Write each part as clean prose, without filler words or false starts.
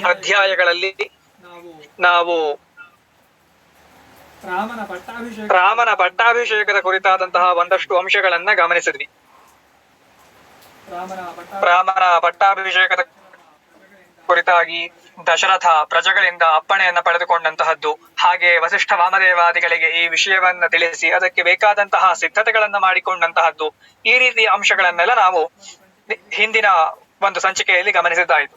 ಅಧ್ಯಾಯಗಳಲ್ಲಿ ನಾವು ರಾಮನ ಪಟ್ಟಾಭಿಷೇಕದ ಕುರಿತಾದಂತಹ ಒಂದಷ್ಟು ಅಂಶಗಳನ್ನ ಗಮನಿಸಿದ್ವಿ. ರಾಮನ ಪಟ್ಟಾಭಿಷೇಕದ ಕುರಿತಾಗಿ ದಶರಥ ಪ್ರಜೆಗಳಿಂದ ಅಪ್ಪಣೆಯನ್ನ ಪಡೆದುಕೊಂಡಂತಹದ್ದು, ಹಾಗೆ ವಸಿಷ್ಠ ವಾಮದೇವಾದಿಗಳಿಗೆ ಈ ವಿಷಯವನ್ನ ತಿಳಿಸಿ ಅದಕ್ಕೆ ಬೇಕಾದಂತಹ ಸಿದ್ಧತೆಗಳನ್ನ ಮಾಡಿಕೊಂಡಂತಹದ್ದು, ಈ ರೀತಿಯ ಅಂಶಗಳನ್ನೆಲ್ಲ ನಾವು ಹಿಂದಿನ ಒಂದು ಸಂಚಿಕೆಯಲ್ಲಿ ಗಮನಿಸಿದ್ದಾಯಿತು.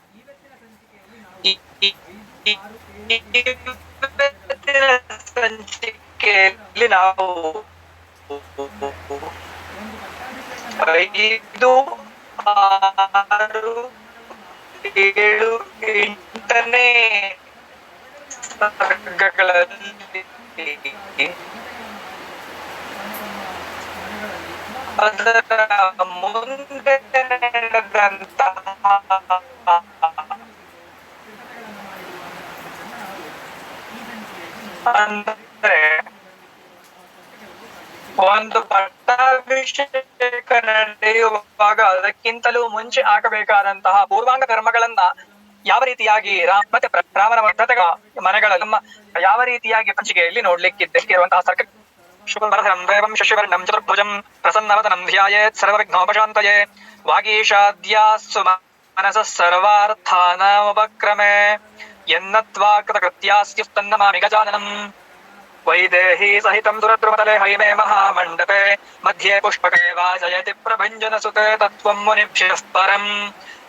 ಸಂಚಿಕೆಯಲ್ಲಿ ನಾವು 5, 6, 7, 8ನೇ ಸರ್ಗಗಳಲ್ಲಿ ಅದರ ಮುಂದೆ ನಡೆದಂತಹ ಅಂದ್ರೆ ಒಂದು ಪಟ್ಟಾಭಿಷೇಕ ನಡೆಯುವಾಗ ಅದಕ್ಕಿಂತಲೂ ಮುಂಚೆ ಆಗಬೇಕಾದಂತಹ ಪೂರ್ವಾಂಗ ಕರ್ಮಗಳನ್ನ ಯಾವ ರೀತಿಯಾಗಿ ಮತ್ತೆ ರಾಮನ ಬದ್ಧತೆಗಳ ಮನೆಗಳ ಯಾವ ರೀತಿಯಾಗಿ ಸಂಚಿಕೆಯಲ್ಲಿ ನೋಡ್ಲಿಕ್ಕಿರುವಂತಹ ಸರ್ಕ ಶುಭಂ ದೇವಂ ಶಶಿವರ್ಣಂ ಚತುರ್ಭುಜಂ ಪ್ರಸನ್ನವದನಂ ಧ್ಯಾಯೇತ್ ಸರ್ವವಿಘ್ನೋಪಶಾಂತಯೇ ವಾಗೀಶಾದ್ಯಾಸ್ಸು ಮನಸಃ ಸರ್ವಾರ್ಥಾನಾಮುಪಕ್ರಮೇ ಯನ್ನತ್ವಾ ಕೃತಕೃತ್ಯಾಸ್ಯುಸ್ತನ್ನಮಾಮಿ ಗಜಾನನಂ ವೈದೇಹಿ ಸಹಿತಂ ಸುರದ್ರುಮತಲೆ ಹೈಮೇ ಮಹಾಮಂಡಪೆ ಮಧ್ಯೆ ಪುಷ್ಪಕೆ ವಾಜಯತಿ ಪ್ರಭಂಜನ ಸುತೆ ತತ್ವಂ ಮುನಿಭ್ಯಃ ಪರಂ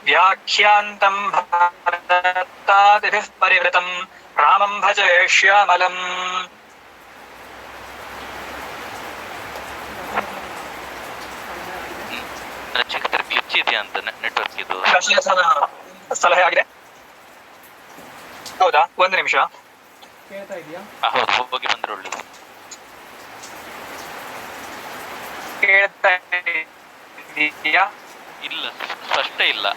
ವ್ಯಾಖ್ಯಾಂತಂ ಭಾರತಾದಿಭಿಃ ಪರಿವೃತಂ ರಾಮಂ ಭಜೆ ಶ್ಯಾಮಲಂ. ಸಲಹೆ ಆಗಿದೆ. ಹೌದಾ, ಒಂದು ನಿಮಿಷ. ಹೋಗಿ ಬಂದ್ರೆ ಒಳ್ಳೆ. ಕೇಳ್ತಾ ಇದೆಯಾ? ಇಲ್ಲ, ಸ್ಪಷ್ಟ ಇಲ್ಲ.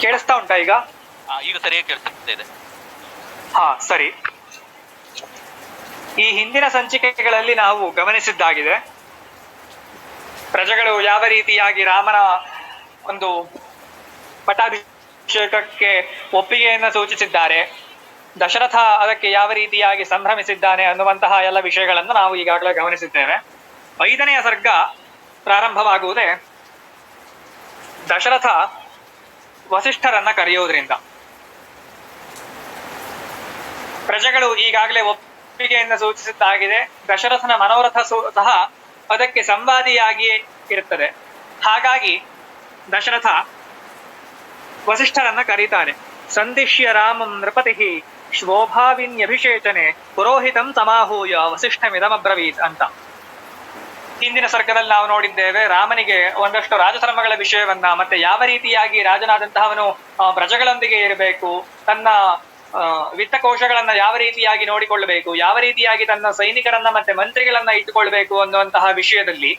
ಕೇಳಿಸ್ತಾ ಉಂಟಾ ಈಗ? ಈಗ ಸರಿಯಾಗಿ ಕೇಳಿಸ್ತಾ ಇದೆ. ಹಾ, ಸರಿ. ಈ ಹಿಂದಿನ ಸಂಚಿಕೆಗಳಲ್ಲಿ ನಾವು ಗಮನಿಸಿದ್ದಾಗಿದೆ, ಪ್ರಜೆಗಳು ಯಾವ ರೀತಿಯಾಗಿ ರಾಮನ ಒಂದು ಪಟ್ಟಾಭಿಷೇಕಕ್ಕೆ ಒಪ್ಪಿಗೆಯನ್ನು ಸೂಚಿಸಿದ್ದಾರೆ, ದಶರಥ ಅದಕ್ಕೆ ಯಾವ ರೀತಿಯಾಗಿ ಸಂಭ್ರಮಿಸಿದ್ದಾನೆ ಅನ್ನುವಂತಹ ಎಲ್ಲ ವಿಷಯಗಳನ್ನು ನಾವು ಈಗಾಗಲೇ ಗಮನಿಸಿದ್ದೇವೆ. 5ನೆಯ ಸರ್ಗ ಪ್ರಾರಂಭವಾಗುವುದೇ ದಶರಥ ವಸಿಷ್ಠರನ್ನ ಕರೆಯುವುದರಿಂದ. ಪ್ರಜೆಗಳು ಈಗಾಗಲೇ ಒಪ್ಪಿಗೆಯನ್ನು ಸೂಚಿಸಿದ್ದಾಗಿದೆ. ದಶರಥನ ಮನೋರಥ ಸಹ ಅದಕ್ಕೆ ಸಂವಾದಿಯಾಗಿಯೇ ಇರುತ್ತದೆ. ಹಾಗಾಗಿ ದಶರಥ ವಸಿಷ್ಠರನ್ನ ಕರೀತಾನೆ. ಸಂದಿಶ್ಯ ರಾಮಂ ನೃಪತಿ ಶೋಭಾವಿನ್ಯಭಿಷೇಚನೆ ಪುರೋಹಿತಂ ಸಮಾಹೂಯ ವಸಿಷ್ಠಮಿದಮಬ್ರವೀತ್ ಅಂತ. ಹಿಂದಿನ ಸರ್ಗದಲ್ಲಿ ನಾವು ನೋಡಿದ್ದೇವೆ, ರಾಮನಿಗೆ ಒಂದಷ್ಟು ರಾಜಧರ್ಮಗಳ ವಿಷಯವನ್ನ, ಮತ್ತೆ ಯಾವ ರೀತಿಯಾಗಿ ರಾಜನಾದಂತಹವನು ಪ್ರಜೆಗಳೊಂದಿಗೆ ಇರಬೇಕು, ತನ್ನ ವಿತ್ತಕೋಶಗಳನ್ನ ಯಾವ ರೀತಿಯಾಗಿ ನೋಡಿಕೊಳ್ಳಬೇಕು, ಯಾವ ರೀತಿಯಾಗಿ ತನ್ನ ಸೈನಿಕರನ್ನ ಮತ್ತೆ ಮಂತ್ರಿಗಳನ್ನ ಇಟ್ಟುಕೊಳ್ಬೇಕು ಅನ್ನುವಂತಹ ವಿಷಯದಲ್ಲಿ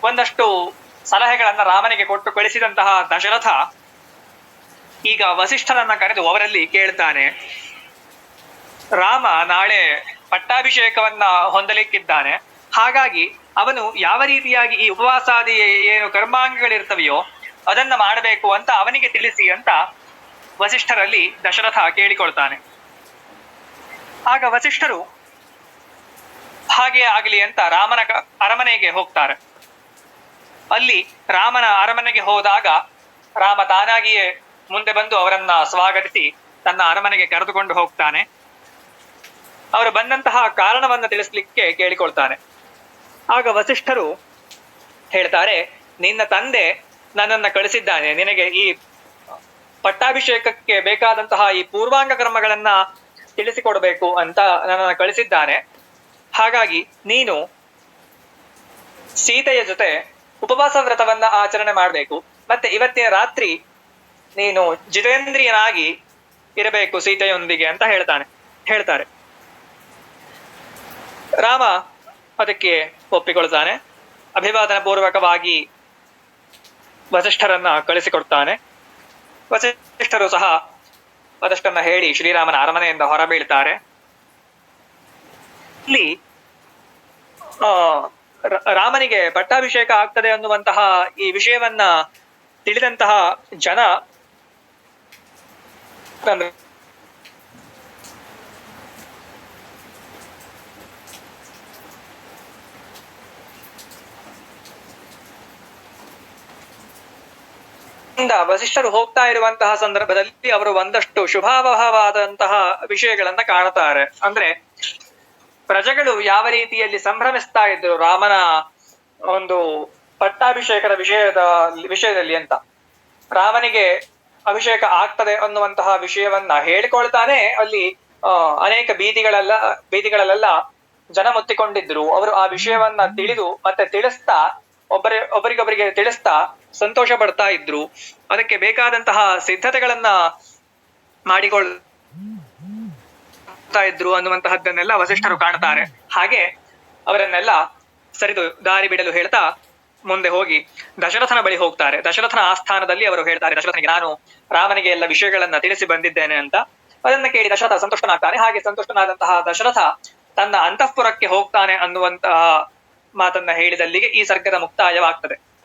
ಒಂದಷ್ಟು ಸಲಹೆಗಳನ್ನ ರಾಮನಿಗೆ ಕೊಟ್ಟು ಕಳಿಸಿದಂತಹ ದಶರಥ ಈಗ ವಸಿಷ್ಠರನ್ನ ಕರೆದು ಅವರಲ್ಲಿ ಕೇಳ್ತಾನೆ, ರಾಮ ನಾಳೆ ಪಟ್ಟಾಭಿಷೇಕವನ್ನ ಹೊಂದಲಿಕ್ಕಿದ್ದಾನೆ. ಹಾಗಾಗಿ ಅವನು ಯಾವ ರೀತಿಯಾಗಿ ಈ ಉಪವಾಸಾದಿ ಏನು ಕರ್ಮಾಂಗಗಳಿರ್ತವೆಯೋ ಅದನ್ನ ಮಾಡಬೇಕು ಅಂತ ಅವನಿಗೆ ತಿಳಿಸಿ ಅಂತ ವಸಿಷ್ಠರಲ್ಲಿ ದಶರಥ ಕೇಳಿಕೊಳ್ತಾನೆ. ಆಗ ವಸಿಷ್ಠರು ಹಾಗೆ ಆಗಲಿ ಅಂತ ರಾಮನ ಅರಮನೆಗೆ ಹೋಗ್ತಾರೆ. ಅಲ್ಲಿ ರಾಮನ ಅರಮನೆಗೆ ಹೋದಾಗ ರಾಮ ತಾನಾಗಿಯೇ ಮುಂದೆ ಬಂದು ಅವರನ್ನ ಸ್ವಾಗತಿಸಿ ತನ್ನ ಅರಮನೆಗೆ ಕರೆದುಕೊಂಡು ಹೋಗ್ತಾನೆ. ಅವರು ಬಂದಂತಹ ಕಾರಣವನ್ನ ತಿಳಿಸ್ಲಿಕ್ಕೆ ಕೇಳಿಕೊಳ್ತಾನೆ. ಆಗ ವಸಿಷ್ಠರು ಹೇಳ್ತಾರೆ, ನಿನ್ನ ತಂದೆ ನನ್ನನ್ನ ಕಳಿಸಿದ್ದಾನೆ, ನಿನಗೆ ಈ ಪಟ್ಟಾಭಿಷೇಕಕ್ಕೆ ಬೇಕಾದಂತಹ ಈ ಪೂರ್ವಾಂಗ ಕರ್ಮಗಳನ್ನ ತಿಳಿಸಿಕೊಡ್ಬೇಕು ಅಂತ ನನ್ನನ್ನ ಕಳಿಸಿದ್ದಾನೆ. ಹಾಗಾಗಿ ನೀನು ಸೀತೆಯ ಜೊತೆ ಉಪವಾಸ ವ್ರತವನ್ನ ಆಚರಣೆ ಮಾಡಬೇಕು. ಮತ್ತೆ ಇವತ್ತಿನ ರಾತ್ರಿ ನೀನು ಜಿತೇಂದ್ರಿಯನಾಗಿ ಇರಬೇಕು ಸೀತೆಯೊಂದಿಗೆ ಅಂತ ಹೇಳ್ತಾರೆ. ರಾಮ ಅದಕ್ಕೆ ಒಪ್ಪಿಕೊಳ್ತಾನೆ. ಅಭಿವಾದನ ಪೂರ್ವಕವಾಗಿ ವಸಿಷ್ಠರನ್ನ ಕಳಿಸಿಕೊಡ್ತಾನೆ. ವಸಿಷ್ಠರು ಸಹ ಅದಷ್ಟನ್ನ ಹೇಳಿ ಶ್ರೀರಾಮನ ಅರಮನೆಯಿಂದ ಹೊರಬೀಳ್ತಾರೆ. ಇಲ್ಲಿ ರಾಮನಿಗೆ ಪಟ್ಟಾಭಿಷೇಕ ಆಗ್ತದೆ ಅನ್ನುವಂತಹ ಈ ವಿಷಯವನ್ನ ತಿಳಿದಂತಹ ಜನ ವಸಿಷ್ಠರು ಹೋಗ್ತಾ ಇರುವಂತಹ ಸಂದರ್ಭದಲ್ಲಿ ಅವರು ಒಂದಷ್ಟು ಶುಭಾವಹವಾದಂತಹ ವಿಷಯಗಳನ್ನ ಕಾಣುತ್ತಾರೆ. ಅಂದ್ರೆ ಪ್ರಜೆಗಳು ಯಾವ ರೀತಿಯಲ್ಲಿ ಸಂಭ್ರಮಿಸ್ತಾ ಇದ್ರು ರಾಮನ ಒಂದು ಪಟ್ಟಾಭಿಷೇಕದ ವಿಷಯದಲ್ಲಿ ಅಂತ. ರಾಮನಿಗೆ ಅಭಿಷೇಕ ಆಗ್ತದೆ ಅನ್ನುವಂತಹ ವಿಷಯವನ್ನ ಹೇಳಿಕೊಳ್ತಾನೆ. ಅಲ್ಲಿ ಅನೇಕ ಬೀದಿಗಳಲ್ಲೆಲ್ಲ ಜನ ಮುತ್ತಿಕೊಂಡಿದ್ರು. ಅವರು ಆ ವಿಷಯವನ್ನ ತಿಳಿದು ಮತ್ತೆ ತಿಳಿಸ್ತಾ ಒಬ್ಬರಿಗೊಬ್ಬರಿಗೆ ತಿಳಿಸ್ತಾ ಸಂತೋಷ ಪಡ್ತಾ ಇದ್ರು. ಅದಕ್ಕೆ ಬೇಕಾದಂತಹ ಸಿದ್ಧತೆಗಳನ್ನ ಮಾಡಿಕೊಳ್ತಾ ಇದ್ರು ಅನ್ನುವಂತಹದ್ದನ್ನೆಲ್ಲ ವಸಿಷ್ಠರು ಕಾಣ್ತಾರೆ. ಹಾಗೆ ಅವರನ್ನೆಲ್ಲ ಸರಿದು ದಾರಿ ಬಿಡಲು ಹೇಳ್ತಾ ಮುಂದೆ ಹೋಗಿ ದಶರಥನ ಬಳಿ ಹೋಗ್ತಾರೆ. ದಶರಥನ ಆಸ್ಥಾನದಲ್ಲಿ ಅವರು ಹೇಳ್ತಾರೆ ದಶರಥನಿಗೆ, ನಾನು ರಾಮನಿಗೆ ಎಲ್ಲ ವಿಷಯಗಳನ್ನ ತಿಳಿಸಿ ಬಂದಿದ್ದೇನೆ ಅಂತ. ಅದನ್ನ ಕೇಳಿ ದಶರಥ ಸಂತುಷ್ಟನಾಗ್ತಾನೆ. ಹಾಗೆ ಸಂತುಷ್ಟನಾದಂತಹ ದಶರಥ ತನ್ನ ಅಂತಃಪುರಕ್ಕೆ ಹೋಗ್ತಾನೆ ಅನ್ನುವಂತಹ ಮಾತನ್ನ ಹೇಳಿದಲ್ಲಿಗೆ ಈ ಸರ್ಗದ ಮುಕ್ತಾಯವಾಗ್ತದೆ.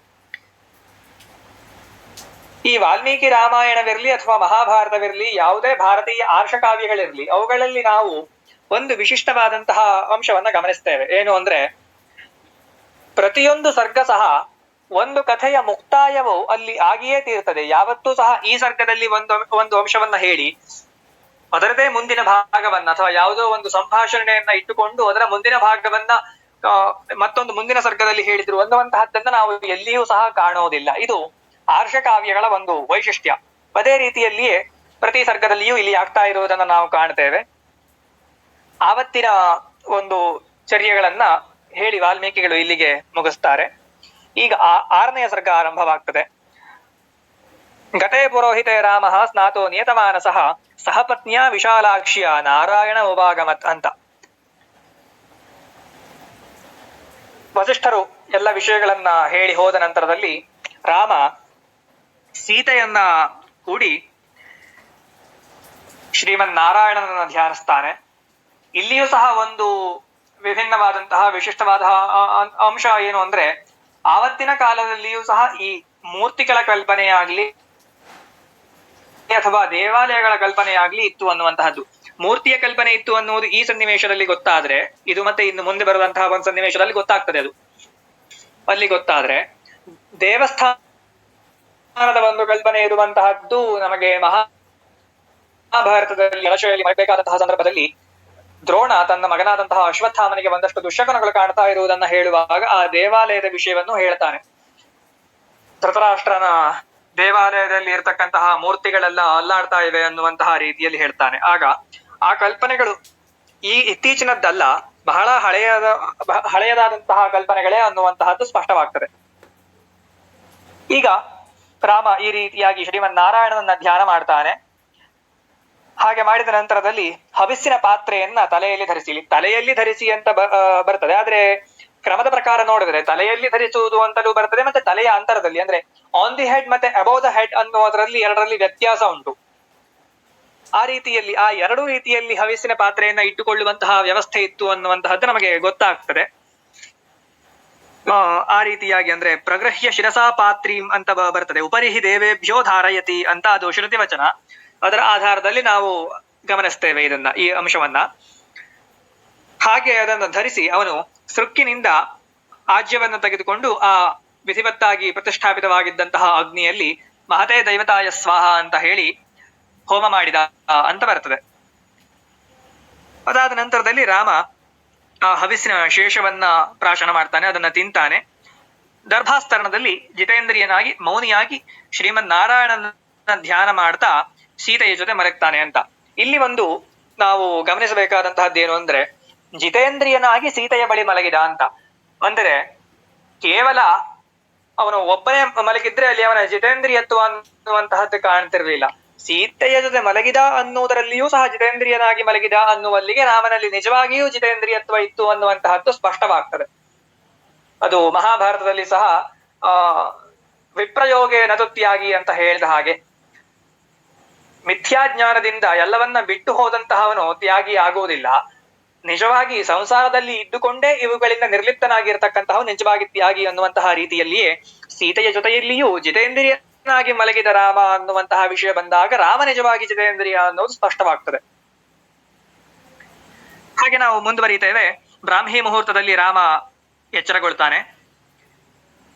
ಈ ವಾಲ್ಮೀಕಿ ರಾಮಾಯಣವಿರ್ಲಿ ಅಥವಾ ಮಹಾಭಾರತವಿರ್ಲಿ, ಯಾವುದೇ ಭಾರತೀಯ ಆರ್ಷಕಾವ್ಯಗಳಿರ್ಲಿ, ಅವುಗಳಲ್ಲಿ ನಾವು ಒಂದು ವಿಶಿಷ್ಟವಾದಂತಹ ಅಂಶವನ್ನ ಗಮನಿಸ್ತೇವೆ. ಏನು ಅಂದ್ರೆ, ಪ್ರತಿಯೊಂದು ಸರ್ಗ ಸಹ ಒಂದು ಕಥೆಯ ಮುಕ್ತಾಯವು ಅಲ್ಲಿ ಆಗಿಯೇ ತೀರ್ತದೆ. ಯಾವತ್ತೂ ಸಹ ಈ ಸರ್ಗದಲ್ಲಿ ಒಂದು ಅಂಶವನ್ನ ಹೇಳಿ ಅದರದೇ ಮುಂದಿನ ಭಾಗವನ್ನ ಅಥವಾ ಯಾವುದೋ ಒಂದು ಸಂಭಾಷಣೆಯನ್ನ ಇಟ್ಟುಕೊಂಡು ಅದರ ಮುಂದಿನ ಭಾಗವನ್ನ ಮತ್ತೊಂದು ಮುಂದಿನ ಸರ್ಗದಲ್ಲಿ ಹೇಳಿದ್ರು ಅನ್ನುವಂತಹದ್ದನ್ನ ನಾವು ಎಲ್ಲಿಯೂ ಸಹ ಕಾಣುವುದಿಲ್ಲ. ಇದು ಆರ್ಷಕಾವ್ಯಗಳ ಒಂದು ವೈಶಿಷ್ಟ್ಯ. ಅದೇ ರೀತಿಯಲ್ಲಿಯೇ ಪ್ರತಿ ಸರ್ಗದಲ್ಲಿಯೂ ಇಲ್ಲಿ ಆಗ್ತಾ ಇರುವುದನ್ನ ನಾವು ಕಾಣ್ತೇವೆ. ಆವತ್ತಿನ ಒಂದು ಚರ್ಯೆಗಳನ್ನ ಹೇಳಿ ವಾಲ್ಮೀಕಿಗಳು ಇಲ್ಲಿಗೆ ಮುಗಿಸ್ತಾರೆ. ಈಗ 6ನೆಯ ಸರ್ಗ ಆರಂಭವಾಗ್ತದೆ. ಗತೇ ಪುರೋಹಿತೆ ರಾಮ ಸ್ನಾತೋ ನಿಯತಮಾನಸಃ ಸಹಪತ್ನಿಯ ವಿಶಾಲಾಕ್ಷ್ಯ ನಾರಾಯಣ ಉಪಾಗಮತ್ ಅಂತ. ವಸಿಷ್ಠರು ಎಲ್ಲ ವಿಷಯಗಳನ್ನ ಹೇಳಿ ಹೋದ ನಂತರದಲ್ಲಿ ರಾಮ ಸೀತೆಯನ್ನ ಕೂಡಿ ಶ್ರೀಮನ್ ನಾರಾಯಣನನ್ನ ಧ್ಯಾನಿಸ್ತಾನೆ. ಇಲ್ಲಿಯೂ ಸಹ ಒಂದು ವಿಭಿನ್ನವಾದಂತಹ ವಿಶಿಷ್ಟವಾದ ಅಂಶ ಏನು ಅಂದ್ರೆ, ಆವತ್ತಿನ ಕಾಲದಲ್ಲಿಯೂ ಸಹ ಈ ಮೂರ್ತಿಗಳ ಕಲ್ಪನೆಯಾಗ್ಲಿ ಅಥವಾ ದೇವಾಲಯಗಳ ಕಲ್ಪನೆಯಾಗ್ಲಿ ಇತ್ತು ಅನ್ನುವಂತಹದ್ದು. ಮೂರ್ತಿಯ ಕಲ್ಪನೆ ಇತ್ತು ಅನ್ನುವುದು ಈ ಸನ್ನಿವೇಶದಲ್ಲಿ ಗೊತ್ತಾದ್ರೆ, ಇದು ಮತ್ತೆ ಇನ್ನು ಮುಂದೆ ಬರುವಂತಹ ಒಂದು ಸನ್ನಿವೇಶದಲ್ಲಿ ಗೊತ್ತಾಗ್ತದೆ. ಅದು ಅಲ್ಲಿ ಗೊತ್ತಾದ್ರೆ, ದೇವಸ್ಥಾನದ ಒಂದು ಕಲ್ಪನೆ ಇರುವಂತಹದ್ದು ನಮಗೆ ಮಹಾಭಾರತದಲ್ಲಿ ಜಲಾಶಯಲ್ಲಿ ಮಾಡಬೇಕಾದಂತಹ ಸಂದರ್ಭದಲ್ಲಿ ದ್ರೋಣ ತನ್ನ ಮಗನಾದಂತಹ ಅಶ್ವತ್ಥಾಮನಿಗೆ ಒಂದಷ್ಟು ದುಶ್ಶಕನಗಳು ಕಾಣ್ತಾ ಇರುವುದನ್ನ ಹೇಳುವಾಗ ಆ ದೇವಾಲಯದ ವಿಷಯವನ್ನು ಹೇಳ್ತಾನೆ. ಧೃತರಾಷ್ಟ್ರನ ದೇವಾಲಯದಲ್ಲಿ ಇರತಕ್ಕಂತಹ ಮೂರ್ತಿಗಳೆಲ್ಲ ಅಲ್ಲಾಡ್ತಾ ಇವೆ ಅನ್ನುವಂತಹ ರೀತಿಯಲ್ಲಿ ಹೇಳ್ತಾನೆ. ಆಗ ಆ ಕಲ್ಪನೆಗಳು ಈ ಇತ್ತೀಚಿನದ್ದಲ್ಲ, ಬಹಳ ಹಳೆಯದಾದಂತಹ ಕಲ್ಪನೆಗಳೇ ಅನ್ನುವಂತಹದ್ದು ಸ್ಪಷ್ಟವಾಗ್ತದೆ. ಈಗ ರಾಮ ಈ ರೀತಿಯಾಗಿ ಶ್ರೀಮನ್ನಾರಾಯಣನನ್ನ ಧ್ಯಾನ ಮಾಡ್ತಾನೆ. ಹಾಗೆ ಮಾಡಿದ ನಂತರದಲ್ಲಿ ಹವಿಸ್ಸಿನ ಪಾತ್ರೆಯನ್ನ ತಲೆಯಲ್ಲಿ ಧರಿಸಿ ಅಂತ ಬರ್ತದೆ. ಆದ್ರೆ ಕ್ರಮದ ಪ್ರಕಾರ ನೋಡಿದ್ರೆ ತಲೆಯಲ್ಲಿ ಧರಿಸುವುದು ಅಂತಲೂ ಬರ್ತದೆ, ಮತ್ತೆ ತಲೆಯ ಅಂತರದಲ್ಲಿ ಅಂದ್ರೆ ಆನ್ ದಿ ಹೆಡ್ ಮತ್ತೆ ಅಬೌವ್ ದ ಹೆಡ್ ಅನ್ನುವುದರಲ್ಲಿ ಎರಡರಲ್ಲಿ ವ್ಯತ್ಯಾಸ ಉಂಟು. ಆ ರೀತಿಯಲ್ಲಿ ಆ ಎರಡೂ ರೀತಿಯಲ್ಲಿ ಹವಿಸ್ಸಿನ ಪಾತ್ರೆಯನ್ನ ಇಟ್ಟುಕೊಳ್ಳುವಂತಹ ವ್ಯವಸ್ಥೆ ಇತ್ತು ಅನ್ನುವಂತಹದ್ದು ನಮಗೆ ಗೊತ್ತಾಗ್ತದೆ. ಆ ರೀತಿಯಾಗಿ ಅಂದ್ರೆ ಪ್ರಗೃಹ್ಯ ಶಿರಸಾ ಪಾತ್ರೀಂ ಅಂತ ಬರ್ತದೆ. ಉಪರಿಹಿ ದೇವೇಭ್ಯೋ ಧಾರಯತಿ ಅಂತ ಅದು ಶ್ರುತಿ ವಚನ. ಅದರ ಆಧಾರದಲ್ಲಿ ನಾವು ಗಮನಿಸ್ತೇವೆ ಈ ಅಂಶವನ್ನ. ಹಾಗೆ ಅದನ್ನು ಧರಿಸಿ ಅವನು ಸೃಕ್ಕಿನಿಂದ ಆಜ್ಯವನ್ನು ತೆಗೆದುಕೊಂಡು ಆ ವಿಧಿವತ್ತಾಗಿ ಪ್ರತಿಷ್ಠಾಪಿತವಾಗಿದ್ದಂತಹ ಅಗ್ನಿಯಲ್ಲಿ ಮಹತೆ ದೈವತಾಯ ಸ್ವಾಹ ಅಂತ ಹೇಳಿ ಹೋಮ ಮಾಡಿದ ಅಂತ ಬರ್ತದೆ. ಅದಾದ ನಂತರದಲ್ಲಿ ರಾಮ ಆ ಹವಿಸ್ಸಿನ ಶೇಷವನ್ನ ಪ್ರಾಶನ ಮಾಡ್ತಾನೆ, ಅದನ್ನ ತಿಂತಾನೆ. ದರ್ಭಾಸ್ತರಣದಲ್ಲಿ ಜಿತೇಂದ್ರಿಯನಾಗಿ ಮೌನಿಯಾಗಿ ಶ್ರೀಮನ್ ನಾರಾಯಣನ ಧ್ಯಾನ ಮಾಡ್ತಾ ಸೀತೆಯ ಜೊತೆ ಮಲಗ್ತಾನೆ ಅಂತ. ಇಲ್ಲಿ ಒಂದು ನಾವು ಗಮನಿಸಬೇಕಾದಂತಹದ್ದೇನು ಅಂದ್ರೆ, ಜಿತೇಂದ್ರಿಯನಾಗಿ ಸೀತೆಯ ಬಳಿ ಮಲಗಿದ ಅಂತ. ಅಂದರೆ ಕೇವಲ ಅವನು ಒಬ್ಬನೇ ಮಲಗಿದ್ರೆ ಅಲ್ಲಿ ಅವನ ಜಿತೇಂದ್ರಿಯತ್ವ ಅನ್ನುವಂತಹದ್ದು ಕಾಣ್ತಿರ್ಲಿಲ್ಲ. ಸೀತೆಯ ಜೊತೆ ಮಲಗಿದ ಅನ್ನುವುದರಲ್ಲಿಯೂ ಸಹ ಜಿತೇಂದ್ರಿಯನಾಗಿ ಮಲಗಿದ ಅನ್ನುವಲ್ಲಿಗೆ ರಾಮನಲ್ಲಿ ನಿಜವಾಗಿಯೂ ಜಿತೇಂದ್ರಿಯತ್ವ ಇತ್ತು ಅನ್ನುವಂತಹದ್ದು ಸ್ಪಷ್ಟವಾಗ್ತದೆ. ಅದು ಮಹಾಭಾರತದಲ್ಲಿ ಸಹ ಆ ವಿಪ್ರಯೋಗೆ ನತುತ್ಯಾಗಿ ಅಂತ ಹೇಳಿದ ಹಾಗೆ, ಮಿಥ್ಯಾಜ್ಞಾನದಿಂದ ಎಲ್ಲವನ್ನ ಬಿಟ್ಟು ಹೋದಂತಹವನು ತ್ಯಾಗಿ ಆಗುವುದಿಲ್ಲ. ನಿಜವಾಗಿ ಸಂಸಾರದಲ್ಲಿ ಇದ್ದುಕೊಂಡೇ ಇವುಗಳಿಂದ ನಿರ್ಲಿಪ್ತನಾಗಿರ್ತಕ್ಕಂತಹ ನಿಜವಾಗಿ ತ್ಯಾಗಿ ಅನ್ನುವಂತಹ ರೀತಿಯಲ್ಲಿಯೇ ಸೀತೆಯ ಜೊತೆಯಲ್ಲಿಯೂ ಜಿತೇಂದ್ರಿಯನಾಗಿ ಮಲಗಿದ ರಾಮ ಅನ್ನುವಂತಹ ವಿಷಯ ಬಂದಾಗ ರಾಮ ನಿಜವಾಗಿ ಜಿತೇಂದ್ರಿಯ ಅನ್ನೋದು ಸ್ಪಷ್ಟವಾಗ್ತದೆ. ಹಾಗೆ ನಾವು ಮುಂದುವರಿತೇವೆ. ಬ್ರಾಹ್ಮಿ ಮುಹೂರ್ತದಲ್ಲಿ ರಾಮ ಎಚ್ಚರಗೊಳ್ತಾನೆ.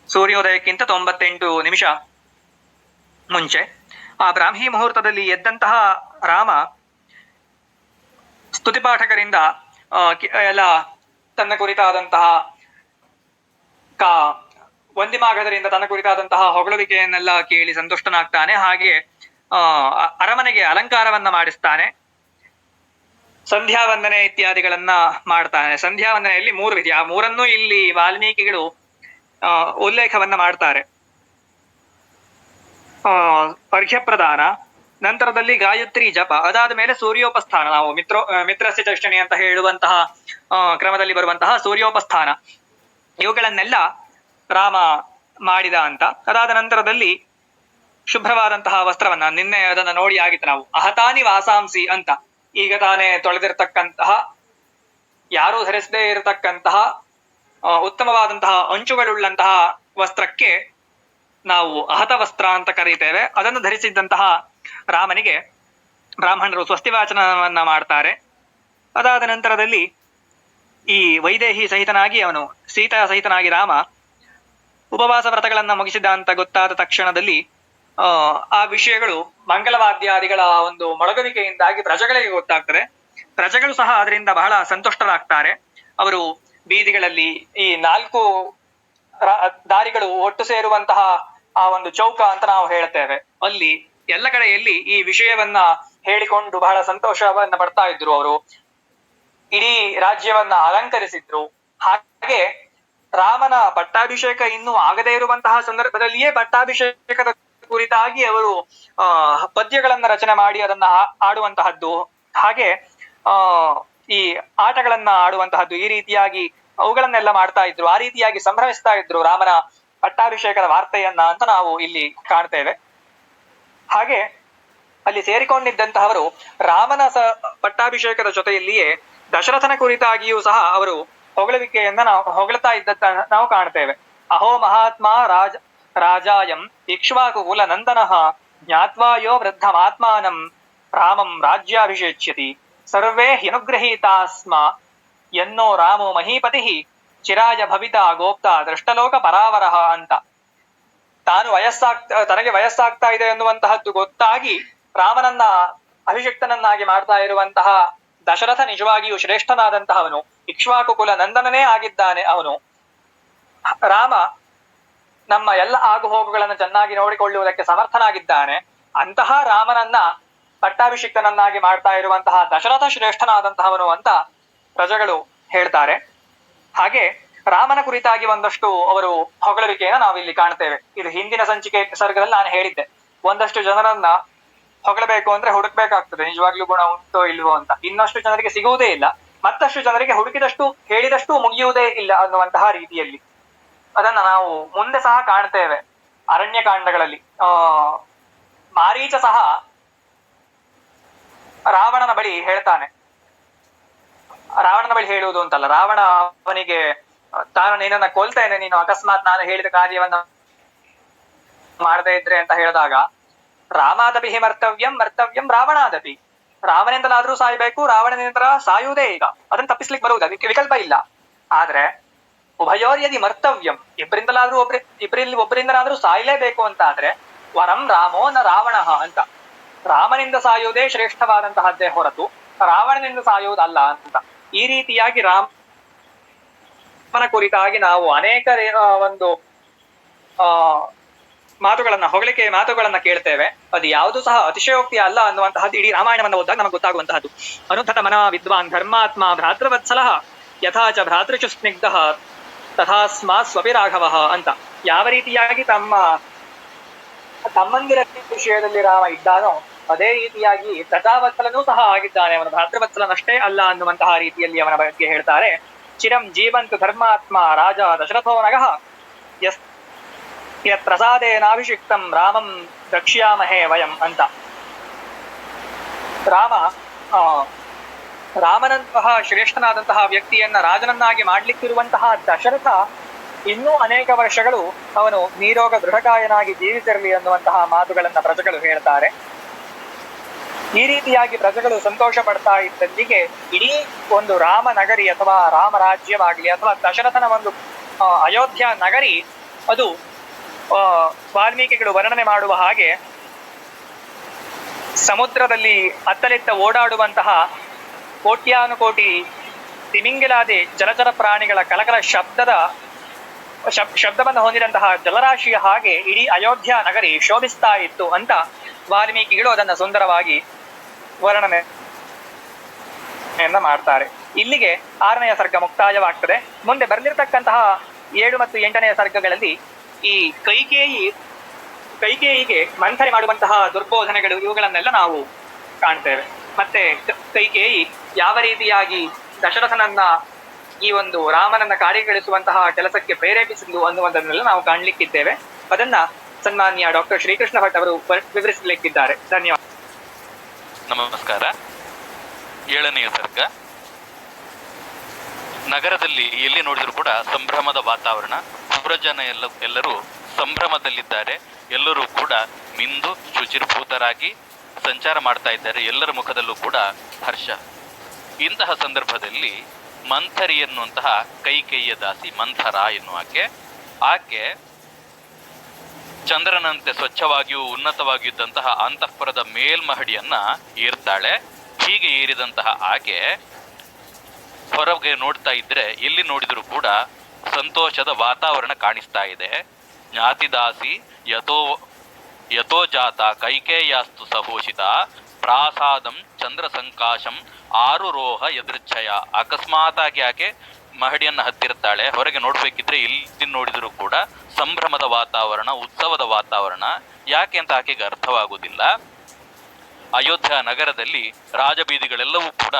ಸೂರ್ಯೋದಯಕ್ಕಿಂತ 98 ನಿಮಿಷ ಮುಂಚೆ ಆ ಬ್ರಾಹ್ಮಿ ಮುಹೂರ್ತದಲ್ಲಿ ಎದ್ದಂತಹ ರಾಮ ಸ್ತುತಿಪಾಠಕರಿಂದ ಎಲ್ಲ ತನ್ನ ಕುರಿತಾದಂತಹ ವಂದಿಮಾಗದರಿಂದ ತನ್ನ ಕುರಿತಾದಂತಹ ಹೊಗಳುವಿಕೆಯನ್ನೆಲ್ಲ ಕೇಳಿ ಸಂತುಷ್ಟನಾಗ್ತಾನೆ. ಹಾಗೆ ಅರಮನೆಗೆ ಅಲಂಕಾರವನ್ನ ಮಾಡಿಸ್ತಾನೆ, ಸಂಧ್ಯಾ ವಂದನೆ ಇತ್ಯಾದಿಗಳನ್ನ ಮಾಡ್ತಾನೆ. ಸಂಧ್ಯಾ ವಂದನೆಯಲ್ಲಿ 3 ವಿಧಿ, ಆ 3ಅನ್ನೂ ಇಲ್ಲಿ ವಾಲ್ಮೀಕಿಗಳು ಉಲ್ಲೇಖವನ್ನ ಮಾಡ್ತಾರೆ. ಅರ್ಘ್ಯ ಪ್ರದಾನ, ನಂತರದಲ್ಲಿ ಗಾಯತ್ರಿ ಜಪ, ಅದಾದ ಮೇಲೆ ಸೂರ್ಯೋಪಸ್ಥಾನ, ನಾವು ಮಿತ್ರಸ್ಯ ಚಷ್ಟಣಿ ಅಂತ ಹೇಳುವಂತಹ ಕ್ರಮದಲ್ಲಿ ಬರುವಂತಹ ಸೂರ್ಯೋಪಸ್ಥಾನ, ಇವುಗಳನ್ನೆಲ್ಲ ರಾಮ ಮಾಡಿದ ಅಂತ. ಅದಾದ ನಂತರದಲ್ಲಿ ಶುಭ್ರವಾದಂತಹ ವಸ್ತ್ರವನ್ನ, ನಿನ್ನೆ ಅದನ್ನ ನೋಡಿ ಆಗಿತ್ತು ನಾವು, ಅಹತಾನಿ ವಾಸಾಂಸಿ ಅಂತ, ಈಗ ತಾನೇ ತೊಳೆದಿರ್ತಕ್ಕಂತಹ ಯಾರೂ ಧರಿಸದೇ ಇರತಕ್ಕಂತಹ ಉತ್ತಮವಾದಂತಹ ಅಂಚುಗಳುಳ್ಳಂತಹ ವಸ್ತ್ರಕ್ಕೆ ನಾವು ಅಹತ ವಸ್ತ್ರ ಅಂತ ಕರೀತೇವೆ. ಅದನ್ನು ಧರಿಸಿದ್ದಂತಹ ರಾಮನಿಗೆ ಬ್ರಾಹ್ಮಣರು ಸ್ವಸ್ತಿವಾಚನವನ್ನ ಮಾಡ್ತಾರೆ. ಅದಾದ ನಂತರದಲ್ಲಿ ಈ ವೈದೇಹಿ ಸಹಿತನಾಗಿ ಅವನು ಸೀತಾ ಸಹಿತನಾಗಿ ರಾಮ ಉಪವಾಸ ವ್ರತಗಳನ್ನ ಮುಗಿಸಿದ ಅಂತ ಗೊತ್ತಾದ ತಕ್ಷಣದಲ್ಲಿ ಆ ವಿಷಯಗಳು ಮಂಗಲವಾದ್ಯಾದಿಗಳ ಒಂದು ಮೊಳಗುವಿಕೆಯಿಂದಾಗಿ ಪ್ರಜೆಗಳಿಗೆ ಗೊತ್ತಾಗ್ತದೆ. ಪ್ರಜೆಗಳು ಸಹ ಅದರಿಂದ ಬಹಳ ಸಂತುಷ್ಟರಾಗ್ತಾರೆ. ಅವರು ಬೀದಿಗಳಲ್ಲಿ ಈ 4 ದಾರಿಗಳು ಒಟ್ಟು ಸೇರುವಂತಹ ಆ ಒಂದು ಚೌಕ ಅಂತ ನಾವು ಹೇಳ್ತೇವೆ, ಅಲ್ಲಿ ಎಲ್ಲ ಕಡೆಯಲ್ಲಿ ಈ ವಿಷಯವನ್ನ ಹೇಳಿಕೊಂಡು ಬಹಳ ಸಂತೋಷವನ್ನ ಪಡ್ತಾ ಇದ್ರು. ಅವರು ಇಡೀ ರಾಜ್ಯವನ್ನ ಅಲಂಕರಿಸಿದ್ರು. ಹಾಗೆ ರಾಮನ ಪಟ್ಟಾಭಿಷೇಕ ಇನ್ನೂ ಆಗದೇ ಇರುವಂತಹ ಸಂದರ್ಭದಲ್ಲಿಯೇ ಪಟ್ಟಾಭಿಷೇಕದ ಕುರಿತಾಗಿ ಅವರು ಪದ್ಯಗಳನ್ನ ರಚನೆ ಮಾಡಿ ಅದನ್ನ ಆಡುವಂತಹದ್ದು, ಹಾಗೆ ಈ ಆಟಗಳನ್ನ ಆಡುವಂತಹದ್ದು, ಈ ರೀತಿಯಾಗಿ ಅವುಗಳನ್ನೆಲ್ಲ ಮಾಡ್ತಾ ಇದ್ರು. ಆ ರೀತಿಯಾಗಿ ಸಂಭ್ರಮಿಸ್ತಾ ಇದ್ರು ರಾಮನ ಪಟ್ಟಾಭಿಷೇಕದ ವಾರ್ತೆಯನ್ನ ಅಂತ ನಾವು ಇಲ್ಲಿ ಕಾಣ್ತೇವೆ. ಹಾಗೆ ಅಲ್ಲಿ ಸೇರಿಕೊಂಡಿದ್ದಂತಹವರು ರಾಮನ ಪಟ್ಟಾಭಿಷೇಕದ ಜೊತೆಯಲ್ಲಿಯೇ ದಶರಥನ ಕುರಿತಾಗಿಯೂ ಸಹ ಅವರು ಹೊಗಳುವಿಕೆಯನ್ನ ಹೊಗಳ್ತಾ ಇದ್ದ ನಾವು ಕಾಣ್ತೇವೆ. ಅಹೋ ಮಹಾತ್ಮ ರಾಜಾಯಂ ಇಕ್ಷ್ವಾಕು ಕುಲ ನಂದನಃ ಜ್ಞಾತ್ವಾಯೋ ವೃದ್ಧಮಾತ್ಮಾನಂ ರಾಮಂ ರಾಜ್ಯಾಭಿಷೇಚ್ಯತಿ ಸರ್ವೇ ಹ್ಯನುಗ್ರಹೀತಾಸ್ಮ ಎನ್ನೋ ರಾಮೋ ಮಹೀಪತಿ ಚಿರಾಯ ಭವಿತಾ ಗೋಪ್ತಾ ದೃಷ್ಟಲೋಕ ಪರಾವರಹ ಅಂತ. ತನಗೆ ವಯಸ್ಸಾಗ್ತಾ ಇದೆ ಎನ್ನುವಂತಹದ್ದು ಗೊತ್ತಾಗಿ ರಾಮನನ್ನ ಅಭಿಷಿಕ್ತನನ್ನಾಗಿ ಮಾಡ್ತಾ ಇರುವಂತಹ ದಶರಥ ನಿಜವಾಗಿಯೂ ಶ್ರೇಷ್ಠನಾದಂತಹವನು, ಇಕ್ಷ್ವಾಕು ಕುಲ ನಂದನನೇ ಆಗಿದ್ದಾನೆ ಅವನು. ರಾಮ ನಮ್ಮ ಎಲ್ಲ ಆಗು ಹೋಗುಗಳನ್ನು ಚೆನ್ನಾಗಿ ನೋಡಿಕೊಳ್ಳುವುದಕ್ಕೆ ಸಮರ್ಥನಾಗಿದ್ದಾನೆ. ಅಂತಹ ರಾಮನನ್ನ ಪಟ್ಟಾಭಿಷಿಕ್ತನನ್ನಾಗಿ ಮಾಡ್ತಾ ಇರುವಂತಹ ದಶರಥ ಶ್ರೇಷ್ಠನಾದಂತಹವನು ಅಂತ ಪ್ರಜೆಗಳು ಹೇಳ್ತಾರೆ. ಹಾಗೆ ರಾಮನ ಕುರಿತಾಗಿ ಒಂದಷ್ಟು ಅವರು ಹೊಗಳುವಿಕೆಯನ್ನು ನಾವಿಲ್ಲಿ ಕಾಣ್ತೇವೆ. ಇದು ಹಿಂದಿನ ಸಂಚಿಕೆ ಸರ್ಗದಲ್ಲಿ ನಾನು ಹೇಳಿದ್ದೆ, ಒಂದಷ್ಟು ಜನರನ್ನ ಹೊಗಳಬೇಕು ಅಂದ್ರೆ ಹುಡುಕ್ಬೇಕಾಗ್ತದೆ, ನಿಜವಾಗ್ಲೂ ಗುಣ ಉಂಟೋ ಇಲ್ವೋ ಅಂತ. ಇನ್ನಷ್ಟು ಜನರಿಗೆ ಸಿಗುವುದೇ ಇಲ್ಲ, ಮತ್ತಷ್ಟು ಜನರಿಗೆ ಹುಡುಕಿದಷ್ಟು ಹೇಳಿದಷ್ಟು ಮುಗಿಯುವುದೇ ಇಲ್ಲ ಅನ್ನುವಂತಹ ರೀತಿಯಲ್ಲಿ ಅದನ್ನ ನಾವು ಮುಂದೆ ಸಹ ಕಾಣ್ತೇವೆ ಅರಣ್ಯಕಾಂಡಗಳಲ್ಲಿ. ಮಾರೀಚ ಸಹ ರಾವಣನ ಬಳಿ ಹೇಳ್ತಾನೆ, ರಾವಣನ ಬಳಿ ಹೇಳುವುದು ಅಂತಲ್ಲ, ರಾವಣ ಅವನಿಗೆ ತಾನು ನಿನ್ನನ್ನ ಕೊಲ್ತೇನೆ ನೀನು ಅಕಸ್ಮಾತ್ ನಾನು ಹೇಳಿದ ಕಾರ್ಯವನ್ನ ಮಾಡದೇ ಇದ್ರೆ ಅಂತ ಹೇಳಿದಾಗ, ರಾಮಾದಪಿ ಹಿ ಮರ್ತವ್ಯಂ ರಾವಣಾದಪಿ, ರಾವಣೆಂದಲಾದ್ರೂ ಸಾಯ್ಬೇಕು, ರಾವಣನಿಂದ ಸಾಯುವುದೇ ಈಗ, ಅದನ್ನ ತಪ್ಪಿಸ್ಲಿಕ್ಕೆ ಬರುವುದು, ಅದಕ್ಕೆ ವಿಕಲ್ಪ ಇಲ್ಲ. ಆದ್ರೆ ಉಭಯೋರ್ಯದಿ ಮರ್ತವ್ಯಂ, ಇಬ್ಬರಿಂದಲಾದ್ರೂ ಒಬ್ಬರಿಂದಲಾದ್ರೂ ಸಾಯ್ಲೇಬೇಕು ಅಂತ ಆದ್ರೆ ವರಂ ರಾಮೋ ನ ರಾವಣ ಅಂತ. ರಾಮನಿಂದ ಸಾಯುವುದೇ ಶ್ರೇಷ್ಠವಾದಂತಹದ್ದೇ ಹೊರತು ರಾವಣನಿಂದ ಸಾಯುವುದಲ್ಲ ಅಂತ. ಈ ರೀತಿಯಾಗಿ ರಾಮನ ಕುರಿತಾಗಿ ನಾವು ಅನೇಕ ಒಂದು ಆ ಮಾತುಗಳನ್ನ, ಹೊಗಳಿಕೆ ಮಾತುಗಳನ್ನ ಕೇಳ್ತೇವೆ. ಅದು ಯಾವುದು ಸಹ ಅತಿಶಯೋಕ್ತಿ ಅಲ್ಲ ಅನ್ನುವಂತಹದ್ದು ಇಡೀ ರಾಮಾಯಣವನ್ನು ಓದಿದಾಗ ನಮಗೆ ಗೊತ್ತಾಗುವಂತಹದ್ದು. ಅನುದ್ಧತ ಮನ ವಿದ್ವಾನ್ ಧರ್ಮಾತ್ಮ ಭ್ರಾತೃವತ್ಸಲಃ ಯಥಾಚ ಭ್ರಾತೃಚು ಸ್ನಿಗ್ಧ ತಥಾಸ್ಮಾ ಸ್ವಪಿ ರಾಘವ ಅಂತ. ಯಾವ ರೀತಿಯಾಗಿ ತಮ್ಮಂದಿರ ವಿಷಯದಲ್ಲಿ ರಾಮ ಇದ್ದಾನೋ ಅದೇ ರೀತಿಯಾಗಿ ತಥಾವತ್ಸಲನೂ ಸಹ ಆಗಿದ್ದಾನೆ. ಅವನ ಭ್ರಾತೃವತ್ಸಲನಷ್ಟೇ ಅಲ್ಲ ಅನ್ನುವಂತಹ ರೀತಿಯಲ್ಲಿ ಅವನ ಬಗ್ಗೆ ಹೇಳ್ತಾರೆ. ಚಿರಂ ಜೀವಂತು ಧರ್ಮಾತ್ಮ ರಾಜ ದಶರಥೋ ನಗಃ ಯತ್ ಪ್ರಸಾದೇನಾಭಿಷಿಕ್ತಂ ರಾಮಂ ರಕ್ಷ್ಯಾಮಹೇ ವಯಂ ಅಂತ. ರಾಮನಂತಹ ಶ್ರೇಷ್ಠನಾದಂತಹ ವ್ಯಕ್ತಿಯನ್ನ ರಾಜನನ್ನಾಗಿ ಮಾಡ್ಲಿಕ್ಕಿರುವಂತಹ ದಶರಥ ಇನ್ನೂ ಅನೇಕ ವರ್ಷಗಳು ಅವನು ನೀರೋಗ ದೃಢಕಾಯನಾಗಿ ಜೀವಿಸಿರಲಿ ಅನ್ನುವಂತಹ ಮಾತುಗಳನ್ನ ಪ್ರಜೆಗಳು ಹೇಳ್ತಾರೆ. ಈ ರೀತಿಯಾಗಿ ಪ್ರಜೆಗಳು ಸಂತೋಷ ಪಡ್ತಾ ಇದ್ದಲ್ಲಿಗೆ ಇಡೀ ಒಂದು ರಾಮನಗರಿ ಅಥವಾ ರಾಮರಾಜ್ಯವಾಗಲಿ ಅಥವಾ ದಶರಥನ ಒಂದು ಅಯೋಧ್ಯ ನಗರಿ ಅದು ವಾಲ್ಮೀಕಿಗಳು ವರ್ಣನೆ ಮಾಡುವ ಹಾಗೆ ಸಮುದ್ರದಲ್ಲಿ ಅತ್ತಲಿತ್ತ ಓಡಾಡುವಂತಹ ಕೋಟ್ಯಾನುಕೋಟಿ ತಿಮಿಂಗಿಲಾದಿ ಜಲಚರ ಪ್ರಾಣಿಗಳ ಕಲಕಲ ಶಬ್ದವನ್ನು ಹೊಂದಿದಂತಹ ಜಲರಾಶಿಯ ಹಾಗೆ ಇಡೀ ಅಯೋಧ್ಯ ನಗರಿ ಶೋಭಿಸ್ತಾ ಇತ್ತು ಅಂತ ವಾಲ್ಮೀಕಿಗಳು ಅದನ್ನ ಸುಂದರವಾಗಿ ವರ್ಣನೆಯನ್ನ ಮಾಡ್ತಾರೆ. ಇಲ್ಲಿಗೆ 6ನೆಯ ಸರ್ಗ ಮುಕ್ತಾಯವಾಗ್ತದೆ. ಮುಂದೆ ಬರಲಿರ್ತಕ್ಕಂತಹ 7 ಮತ್ತು 8ನೆಯ ಸರ್ಗಗಳಲ್ಲಿ ಈ ಕೈಕೇಯಿಗೆ ಮಂಥರೆ ಮಾಡುವಂತಹ ದುರ್ಬೋಧನೆಗಳು ಇವುಗಳನ್ನೆಲ್ಲ ನಾವು ಕಾಣ್ತೇವೆ. ಮತ್ತೆ ಕೈಕೇಯಿ ಯಾವ ರೀತಿಯಾಗಿ ದಶರಥನನ್ನ ಈ ಒಂದು ರಾಮನನ್ನ ಕಾರ್ಯಗಳಿಸುವಂತಹ ಕೆಲಸಕ್ಕೆ ಪ್ರೇರೇಪಿಸಿದ್ಲು ಅನ್ನುವುದನ್ನೆಲ್ಲ ನಾವು ಕಾಣ್ಲಿಕ್ಕಿದ್ದೇವೆ. ಅದನ್ನ ಸನ್ಮಾನ್ಯ ಡಾಕ್ಟರ್ ಶ್ರೀಕೃಷ್ಣ ಭಟ್ ಅವರು ವಿವರಿಸಲಿಕ್ಕಿದ್ದಾರೆ. ಧನ್ಯವಾದ. ನಮಸ್ಕಾರ. 7ನೆಯ ಸರ್ಗ. ನಗರದಲ್ಲಿ ಎಲ್ಲಿ ನೋಡಿದ್ರು ಕೂಡ ಸಂಭ್ರಮದ ವಾತಾವರಣ. ಪುರಜನ ಎಲ್ಲರೂ ಸಂಭ್ರಮದಲ್ಲಿದ್ದಾರೆ. ಎಲ್ಲರೂ ಕೂಡ ಮಿಂದು ಶುಚಿರ್ಭೂತರಾಗಿ ಸಂಚಾರ ಮಾಡ್ತಾ ಇದ್ದಾರೆ. ಎಲ್ಲರ ಮುಖದಲ್ಲೂ ಕೂಡ ಹರ್ಷ. ಇಂತಹ ಸಂದರ್ಭದಲ್ಲಿ ಮಂಥರಿ ಎನ್ನುವಂತಹ ಕೈಕೇಯಿಯ ದಾಸಿ ಮಂಥರ ಆಕೆ ಚಂದ್ರನಂತೆ ಸ್ವಚ್ಛವಾಗಿಯೂ ಉನ್ನತವಾಗಿಯೂ ಇದ್ದಂತಹ ಅಂತಃಪುರದ ಮೇಲ್ಮಹಡಿಯನ್ನ ಏರ್ತಾಳೆ. ಹೀಗೆ ಏರಿದಂತಹ ಆಕೆ ಹೊರಗೆ ನೋಡ್ತಾ ಇದ್ರೆ ಎಲ್ಲಿ ನೋಡಿದ್ರು ಕೂಡ ಸಂತೋಷದ ವಾತಾವರಣ ಕಾಣಿಸ್ತಾ ಇದೆ. ಜ್ಞಾತಿದಾಸಿ ಯಥೋ ಜಾತ ಕೈಕೇಯಾಸ್ತು ಸಭೂಷಿತ ಪ್ರಾಸಾದಂ ಚಂದ್ರ ಸಂಕಾಶಂ ಆರುರೋಹ ಎದೃಚ್ಛಯ. ಅಕಸ್ಮಾತಾಗಿ ಆಕೆ ಮಹಡಿಯನ್ನ ಹತ್ತಿರ್ತಾಳೆ. ಹೊರಗೆ ನೋಡ್ಬೇಕಿದ್ರೆ ಇಲ್ಲಿ ನೋಡಿದ್ರು ಕೂಡ ಸಂಭ್ರಮದ ವಾತಾವರಣ, ಉತ್ಸವದ ವಾತಾವರಣ. ಯಾಕೆ ಅಂತ ಆಕೆಗೆ ಅರ್ಥವಾಗುವುದಿಲ್ಲ. ಅಯೋಧ್ಯ ನಗರದಲ್ಲಿ ರಾಜಬೀದಿಗಳೆಲ್ಲವೂ ಕೂಡ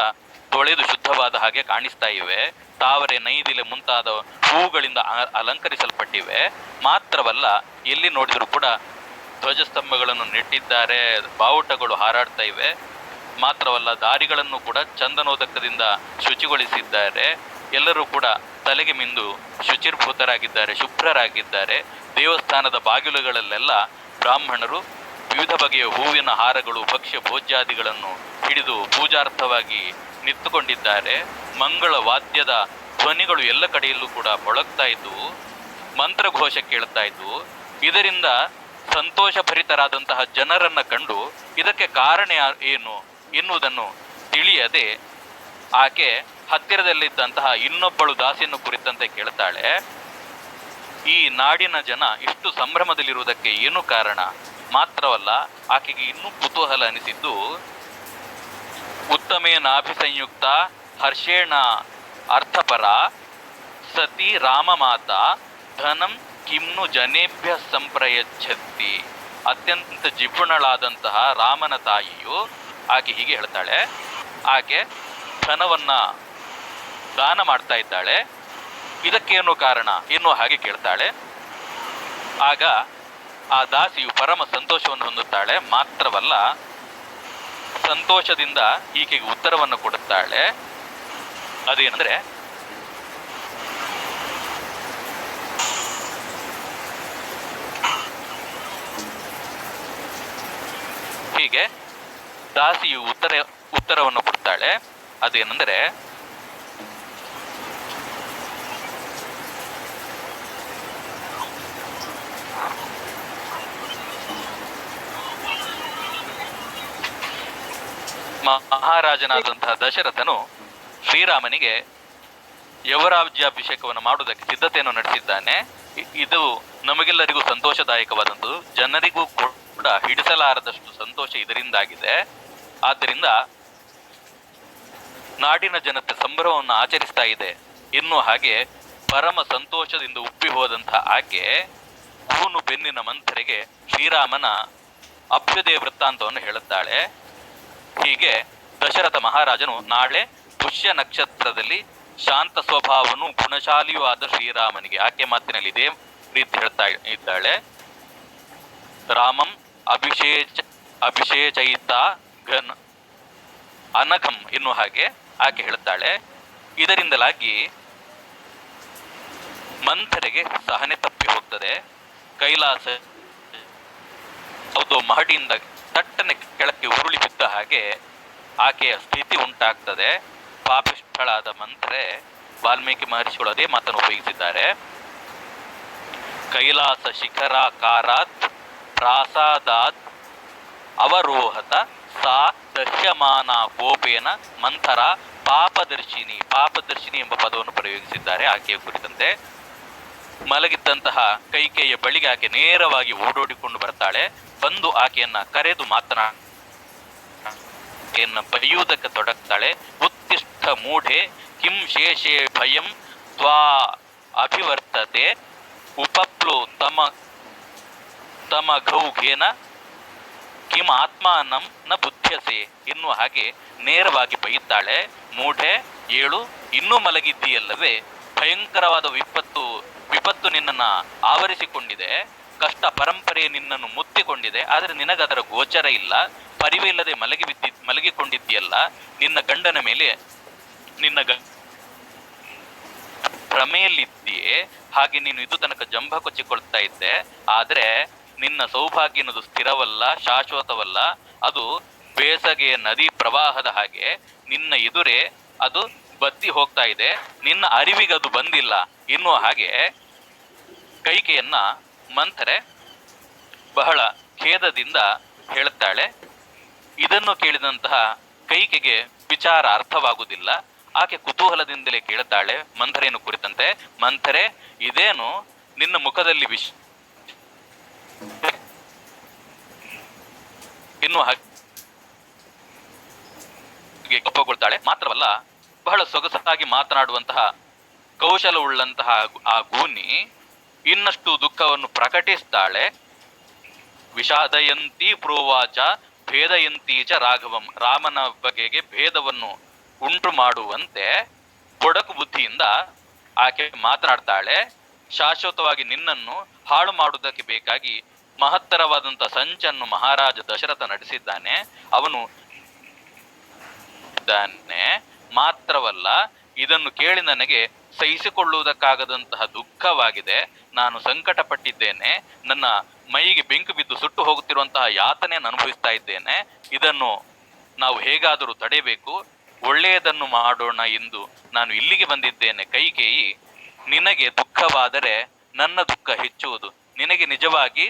ತೊಳೆದು ಶುದ್ಧವಾದ ಹಾಗೆ ಕಾಣಿಸ್ತಾ ಇವೆ. ತಾವರೆ, ನೈದಿಲೆ ಮುಂತಾದ ಹೂಗಳಿಂದ ಅಲಂಕರಿಸಲ್ಪಟ್ಟಿವೆ. ಮಾತ್ರವಲ್ಲ, ಎಲ್ಲಿ ನೋಡಿದ್ರು ಕೂಡ ಧ್ವಜಸ್ತಂಭಗಳನ್ನು ನೆಟ್ಟಿದ್ದಾರೆ, ಬಾವುಟಗಳು ಹಾರಾಡ್ತಾ ಇವೆ. ಮಾತ್ರವಲ್ಲ, ದಾರಿಗಳನ್ನು ಕೂಡ ಚಂದನೋದಕದಿಂದ ಶುಚಿಗೊಳಿಸಿದ್ದಾರೆ. ಎಲ್ಲರೂ ಕೂಡ ತಲೆಗೆ ಮಿಂದು ಶುಚಿರ್ಭೂತರಾಗಿದ್ದಾರೆ, ಶುಭ್ರರಾಗಿದ್ದಾರೆ. ದೇವಸ್ಥಾನದ ಬಾಗಿಲುಗಳಲ್ಲೆಲ್ಲ ಬ್ರಾಹ್ಮಣರು ವಿವಿಧ ಬಗೆಯ ಹೂವಿನ ಹಾರಗಳು, ಭಕ್ಷ್ಯ ಭೋಜ್ಯಾದಿಗಳನ್ನು ಹಿಡಿದು ಪೂಜಾರ್ಥವಾಗಿ ನಿಂತುಕೊಂಡಿದ್ದಾರೆ. ಮಂಗಳ ವಾದ್ಯದ ಧ್ವನಿಗಳು ಎಲ್ಲ ಕಡೆಯಲ್ಲೂ ಕೂಡ ಮೊಳಗ್ತಾ ಇದ್ವು. ಮಂತ್ರಘೋಷ ಕೇಳ್ತಾ ಇದ್ವು. ಇದರಿಂದ ಸಂತೋಷಭರಿತರಾದಂತಹ ಜನರನ್ನ ಕಂಡು ಇದಕ್ಕೆ ಕಾರಣ ಏನು ಎನ್ನುವುದನ್ನು ತಿಳಿಯದೆ ಆಕೆ ಹತ್ತಿರದಲ್ಲಿದ್ದಂತಹ ಇನ್ನೊಬ್ಬಳು ದಾಸಿಯನ್ನು ಕುರಿತಂತೆ ಕೇಳ್ತಾಳೆ. ಈ ನಾಡಿನ ಜನ ಇಷ್ಟು ಸಂಭ್ರಮದಲ್ಲಿರುವುದಕ್ಕೆ ಏನು ಕಾರಣ? ಮಾತ್ರವಲ್ಲ, ಆಕೆಗೆ ಇನ್ನೂ ಕುತೂಹಲ ಅನಿಸಿದ್ದು, ಉತ್ತಮೇನಾಭಿಸಂಯುಕ್ತ ಹರ್ಷೇಣ ಅರ್ಥಪರ ಸತಿ ರಾಮಮಾತಾ ಧನಂ ಕಿಮ್ನು ಜನೇಭ್ಯ ಸಂಪ್ರಯಚ್ಛತಿ. ಅತ್ಯಂತ ಜಿಪುಣಳಾದಂತಹ ರಾಮನ ತಾಯಿಯು ಆಕೆ ಹೀಗೆ ಹೇಳ್ತಾಳೆ. ಆಕೆ ಧನವನ್ನ ದಾನ ಮಾಡ್ತಾ ಇದ್ದಾಳೆ. ಇದಕ್ಕೇನು ಕಾರಣ ಎನ್ನುವ ಹಾಗೆ ಕೇಳ್ತಾಳೆ. ಆಗ ಆ ದಾಸಿಯು ಪರಮ ಸಂತೋಷವನ್ನು ಹೊಂದುತ್ತಾಳೆ. ಮಾತ್ರವಲ್ಲ, ಸಂತೋಷದಿಂದ ಈಕೆಗೆ ಉತ್ತರವನ್ನು ಕೊಡುತ್ತಾಳೆ. ಅದೇನೆಂದ್ರೆ, ಹೀಗೆ ದಾಸಿಯು ಉತ್ತರವನ್ನು ಕೊಡ್ತಾಳೆ. ಅದೇನೆಂದರೆ, ಮಹಾರಾಜನಾದಂತಹ ದಶರಥನು ಶ್ರೀರಾಮನಿಗೆ ಯುವರಾಜ್ಯಾಭಿಷೇಕವನ್ನು ಮಾಡುವುದಕ್ಕೆ ಸಿದ್ಧತೆಯನ್ನು ನಡೆಸಿದ್ದಾನೆ. ಇದು ನಮಗೆಲ್ಲರಿಗೂ ಸಂತೋಷದಾಯಕವಾದಂಥದ್ದು, ಜನರಿಗೂ ಕೂಡ ಹಿಡಿಸಲಾರದಷ್ಟು ಸಂತೋಷ ಇದರಿಂದಾಗಿದೆ. ಆದ್ದರಿಂದ ನಾಡಿನ ಜನತೆ ಸಂಭ್ರಮವನ್ನು ಆಚರಿಸ್ತಾ ಇದೆ. ಇನ್ನು ಹಾಗೆ ಪರಮ ಸಂತೋಷದಿಂದ ಉಪ್ಪಿ ಹೋದಂತಹ ಆಕೆ ಕೂನು ಬೆನ್ನಿನ ಮಂಥರೆಗೆ ಶ್ರೀರಾಮನ ಅಭ್ಯುದಯ ವೃತ್ತಾಂತವನ್ನು ಹೇಳುತ್ತಾಳೆ. ಹೀಗೆ ದಶರಥ ಮಹಾರಾಜನು ನಾಳೆ ಪುಷ್ಯ ನಕ್ಷತ್ರದಲ್ಲಿ ಶಾಂತ ಸ್ವಭಾವನು ಗುಣಶಾಲಿಯೂ ಆದ ಶ್ರೀರಾಮನಿಗೆ ಆಕೆ ಮಾತಿನಲ್ಲಿ ಇದೇ ರೀತಿ ಹೇಳ್ತಾ ಇದ್ದಾಳೆ. ರಾಮಂ ಅಭಿಷೇಚಯಿತ ಘನ್ ಅನಘಂ ಎನ್ನುವ ಹಾಗೆ ಆಕೆ ಹೇಳುತ್ತಾಳೆ. ಇದರಿಂದಲಾಗಿ ಮಂಥರೆಗೆ ಸಹನೆ ತಪ್ಪಿ ಹೋಗ್ತದೆ. ಕೈಲಾಸ ಹೌದು ಮಹಡಿಯಿಂದ ತಟ್ಟನೆ ಕೆಳಕ್ಕೆ ಉರುಳಿ ಬಿದ್ದ ಹಾಗೆ ಆಕೆಯ ಸ್ಥಿತಿ ಉಂಟಾಗ್ತದೆ. ಪಾಪಿಷ್ಠಳಾದ ಮಂಥರೆ ವಾಲ್ಮೀಕಿ ಮಹರ್ಷಿಗಳು ಅದೇ ಮಾತನ್ನು ಉಪಯೋಗಿಸಿದ್ದಾರೆ. ಕೈಲಾಸ ಶಿಖರಾಕಾರಾತ್ ಪ್ರಾಸಾದಾತ್ ಅವರೋಹತ ಸಾ ದಹ್ಯಮಾನ ಕೋಪೇನ ಮಂಥರ ಪಾಪದರ್ಶಿನಿ. ಪಾಪದರ್ಶಿನಿ ಎಂಬ ಪದವನ್ನು ಪ್ರಯೋಗಿಸಿದ್ದಾರೆ ಆಕೆಯ ಕುರಿತಂತೆ. ಮಲಗಿದ್ದಂತಹ ಕೈಕೇಯ ಬಳಿಗೆ ಆಕೆ ನೇರವಾಗಿ ಓಡೋಡಿಕೊಂಡು ಬರ್ತಾಳೆ. ಬಂದು ಆಕೆಯನ್ನ ಕರೆದು ಮಾತನಾಡಿಯನ್ನು ಬರೆಯುವುದಕ್ಕೆ ತೊಡಗ್ತಾಳೆ. ಉತ್ತಿಷ್ಠ ಮೂಢೆ ಕಿಂ ಶೇಷೇ ಭಯಂ ತ್ವಾ ಅಭಿವರ್ತತೆ ಉಪಪ್ಲೋ ತಮ ಘೌಘೇನ ಕಿಂ ಆತ್ಮಾನಂ ನ ಬುದ್ಧ್ಯಸೆ ಎನ್ನುವ ಹಾಗೆ ನೇರವಾಗಿ ಬೈಯುತ್ತಾಳೆ. ಮೂಢೆ, ಏಳು, ಇನ್ನೂ ಮಲಗಿದ್ದೀಯಲ್ಲವೇ? ಭಯಂಕರವಾದ ವಿಪತ್ತು ನಿನ್ನನ್ನು ಆವರಿಸಿಕೊಂಡಿದೆ. ಕಷ್ಟ ಪರಂಪರೆ ನಿನ್ನನ್ನು ಮುತ್ತಿಕೊಂಡಿದೆ. ಆದರೆ ನಿನಗದರ ಗೋಚರ ಇಲ್ಲ. ಪರಿವೇ ಇಲ್ಲದೆ ಮಲಗಿಕೊಂಡಿದ್ದೀಯಲ್ಲ. ನಿನ್ನ ಗಂಡನ ಮೇಲೆ ನಿನ್ನ ಭ್ರಮೆಯಲ್ಲಿದ್ದೀಯೇ. ಹಾಗೆ ನೀನು ಇದು ತನಕ ಜಂಭ ಕೊಚ್ಚಿಕೊಳ್ತಾ ಇದ್ದೆ. ಆದರೆ ನಿನ್ನ ಸೌಭಾಗ್ಯ ಎನ್ನುವುದು ಸ್ಥಿರವಲ್ಲ, ಶಾಶ್ವತವಲ್ಲ. ಅದು ಬೇಸಗೆಯ ನದಿ ಪ್ರವಾಹದ ಹಾಗೆ ನಿನ್ನ ಎದುರೇ ಅದು ಬತ್ತಿ ಹೋಗ್ತಾ ಇದೆ. ನಿನ್ನ ಅರಿವಿಗೆ ಅದು ಬಂದಿಲ್ಲ ಎನ್ನುವ ಹಾಗೆ ಕೈಕೆಯನ್ನ ಮಂಥರೆ ಬಹಳ ಖೇದದಿಂದ ಹೇಳುತ್ತಾಳೆ. ಇದನ್ನು ಕೇಳಿದಂತಹ ಕೈಕೆಗೆ ವಿಚಾರ ಅರ್ಥವಾಗುವುದಿಲ್ಲ. ಆಕೆ ಕುತೂಹಲದಿಂದಲೇ ಕೇಳುತ್ತಾಳೆ ಮಂಥರೆಯನ್ನು ಕುರಿತಂತೆ. ಮಂಥರೆ, ಇದೇನು ನಿನ್ನ ಮುಖದಲ್ಲಿ ಇನ್ನು ಹಾಗೆ ಕಪ್ಪಗೊಳ್ತಾಳೆ. ಮಾತ್ರವಲ್ಲ, ಬಹಳ ಸೊಗಸಾಗಿ ಮಾತನಾಡುವಂತಹ ಕೌಶಲವುಳ್ಳಂತಹ ಆ ಗೂನಿ ಇನ್ನಷ್ಟು ದುಃಖವನ್ನು ಪ್ರಕಟಿಸ್ತಾಳೆ. ವಿಷಾದಯಂತಿ ಪ್ರೋವಾಚ ಭೇದಯಂತಿ ಚ ರಾಘವಂ. ರಾಮನ ಬಗೆಗೆ ಭೇದವನ್ನು ಉಂಟು ಮಾಡುವಂತೆ ಬೊಡಕು ಬುದ್ಧಿಯಿಂದ ಆಕೆ ಮಾತನಾಡ್ತಾಳೆ. ಶಾಶ್ವತವಾಗಿ ನಿನ್ನನ್ನು ಹಾಳು ಮಾಡುವುದಕ್ಕೆ ಬೇಕಾಗಿ ಮಹತ್ತರವಾದಂತಹ ಸಂಚನ್ನು ಮಹಾರಾಜ ದಶರಥ ನಡೆಸಿದ್ದಾನೆ. ಅವನು ಮಾತ್ರವಲ್ಲ, ಇದನ್ನು ಕೇಳಿ ನನಗೆ ಸಹಿಸಿಕೊಳ್ಳುವುದಕ್ಕಾಗದಂತಹ ದುಃಖವಾಗಿದೆ. ನಾನು ಸಂಕಟ ಪಟ್ಟಿದ್ದೇನೆ. ನನ್ನ ಮೈಗೆ ಬೆಂಕು ಬಿದ್ದು ಸುಟ್ಟು ಹೋಗುತ್ತಿರುವಂತಹ ಯಾತನೆಯನ್ನು ಅನುಭವಿಸ್ತಾ ಇದ್ದೇನೆ. ಇದನ್ನು ನಾವು ಹೇಗಾದರೂ ತಡೆಯಬೇಕು, ಒಳ್ಳೆಯದನ್ನು ಮಾಡೋಣ ಎಂದು ನಾನು ಇಲ್ಲಿಗೆ ಬಂದಿದ್ದೇನೆ. ಕೈಕೇಯಿ, ನಿನಗೆ ದುಃಖವಾದರೆ ನನ್ನ ದುಃಖ ಹೆಚ್ಚುವುದು. ನಿನಗೆ ನಿಜವಾಗಿ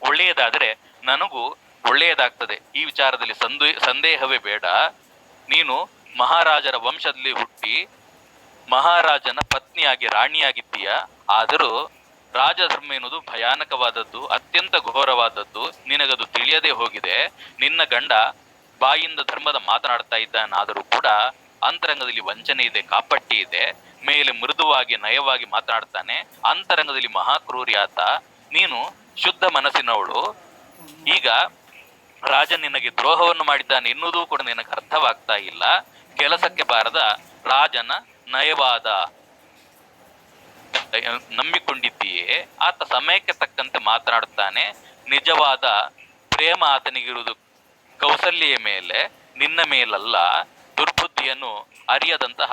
ಒಳ್ಳೆಯದಾದರೆ ನನಗೂ ಒಳ್ಳೆಯದಾಗ್ತದೆ. ಈ ವಿಚಾರದಲ್ಲಿ ಸಂದೇಹವೇ ಬೇಡ. ನೀನು ಮಹಾರಾಜರ ವಂಶದಲ್ಲಿ ಹುಟ್ಟಿ ಮಹಾರಾಜನ ಪತ್ನಿಯಾಗಿ ರಾಣಿಯಾಗಿದ್ದೀಯ. ಆದರೂ ರಾಜಧರ್ಮ ಎನ್ನುವುದು ಭಯಾನಕವಾದದ್ದು, ಅತ್ಯಂತ ಘೋರವಾದದ್ದು. ನಿನಗದು ತಿಳಿಯದೇ ಹೋಗಿದೆ. ನಿನ್ನ ಗಂಡ ಬಾಯಿಂದ ಧರ್ಮದ ಮಾತನಾಡ್ತಾ ಇದ್ದಾನಾದರೂ ಕೂಡ ಅಂತರಂಗದಲ್ಲಿ ವಂಚನೆ ಇದೆ, ಕಾಪಟ್ಟಿ ಇದೆ. ಮೇಲೆ ಮೃದುವಾಗಿ ನಯವಾಗಿ ಮಾತನಾಡ್ತಾನೆ, ಅಂತರಂಗದಲ್ಲಿ ಮಹಾಕ್ರೂರಿ ಆತ. ನೀನು ಶುದ್ಧ ಮನಸ್ಸಿನವಳು. ಈಗ ರಾಜ ನಿನಗೆ ದ್ರೋಹವನ್ನು ಮಾಡಿದ್ದಾನೆ ಎನ್ನುವುದೂ ಕೂಡ ನಿನಗೆ ಅರ್ಥವಾಗ್ತಾ ಇಲ್ಲ. ಕೆಲಸಕ್ಕೆ ಬಾರದ ರಾಜನ ನಯವಾದ ನಂಬಿಕೊಂಡಿದ್ದೀಯೇ. ಆತ ಸಮಯಕ್ಕೆ ತಕ್ಕಂತೆ ಮಾತನಾಡುತ್ತಾನೆ. ನಿಜವಾದ ಪ್ರೇಮ ಆತನಿಗಿರುವುದು ಕೌಸಲ್ಯ ಮೇಲೆ, ನಿನ್ನ ಮೇಲಲ್ಲ. ದುರ್ಬುದ್ಧಿಯನ್ನು ಅರಿಯದಂತಹ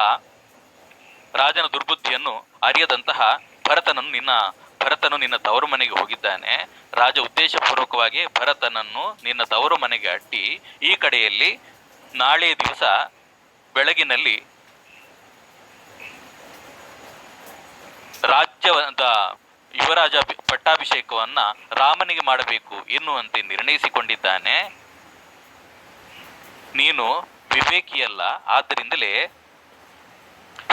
ರಾಜನ ದುರ್ಬುದ್ಧಿಯನ್ನು ಅರಿಯದಂತಹ ಭರತನು ನಿನ್ನ ತವರು ಮನೆಗೆ ಹೋಗಿದ್ದಾನೆ. ರಾಜ ಉದ್ದೇಶಪೂರ್ವಕವಾಗಿ ಭರತನನ್ನು ನಿನ್ನ ತವರು ಮನೆಗೆ ಅಟ್ಟಿ ಈ ಕಡೆಯಲ್ಲಿ ನಾಳೆ ದಿವಸ ಬೆಳಗಿನಲ್ಲಿ ರಾಜ್ಯದ ಯುವರಾಜ ಪಟ್ಟಾಭಿಷೇಕವನ್ನ ರಾಮನಿಗೆ ಮಾಡಬೇಕು ಎನ್ನುವಂತೆ ನಿರ್ಣಯಿಸಿಕೊಂಡಿದ್ದಾನೆ. ನೀನು ವಿವೇಕಿಯಲ್ಲ, ಆದ್ದರಿಂದಲೇ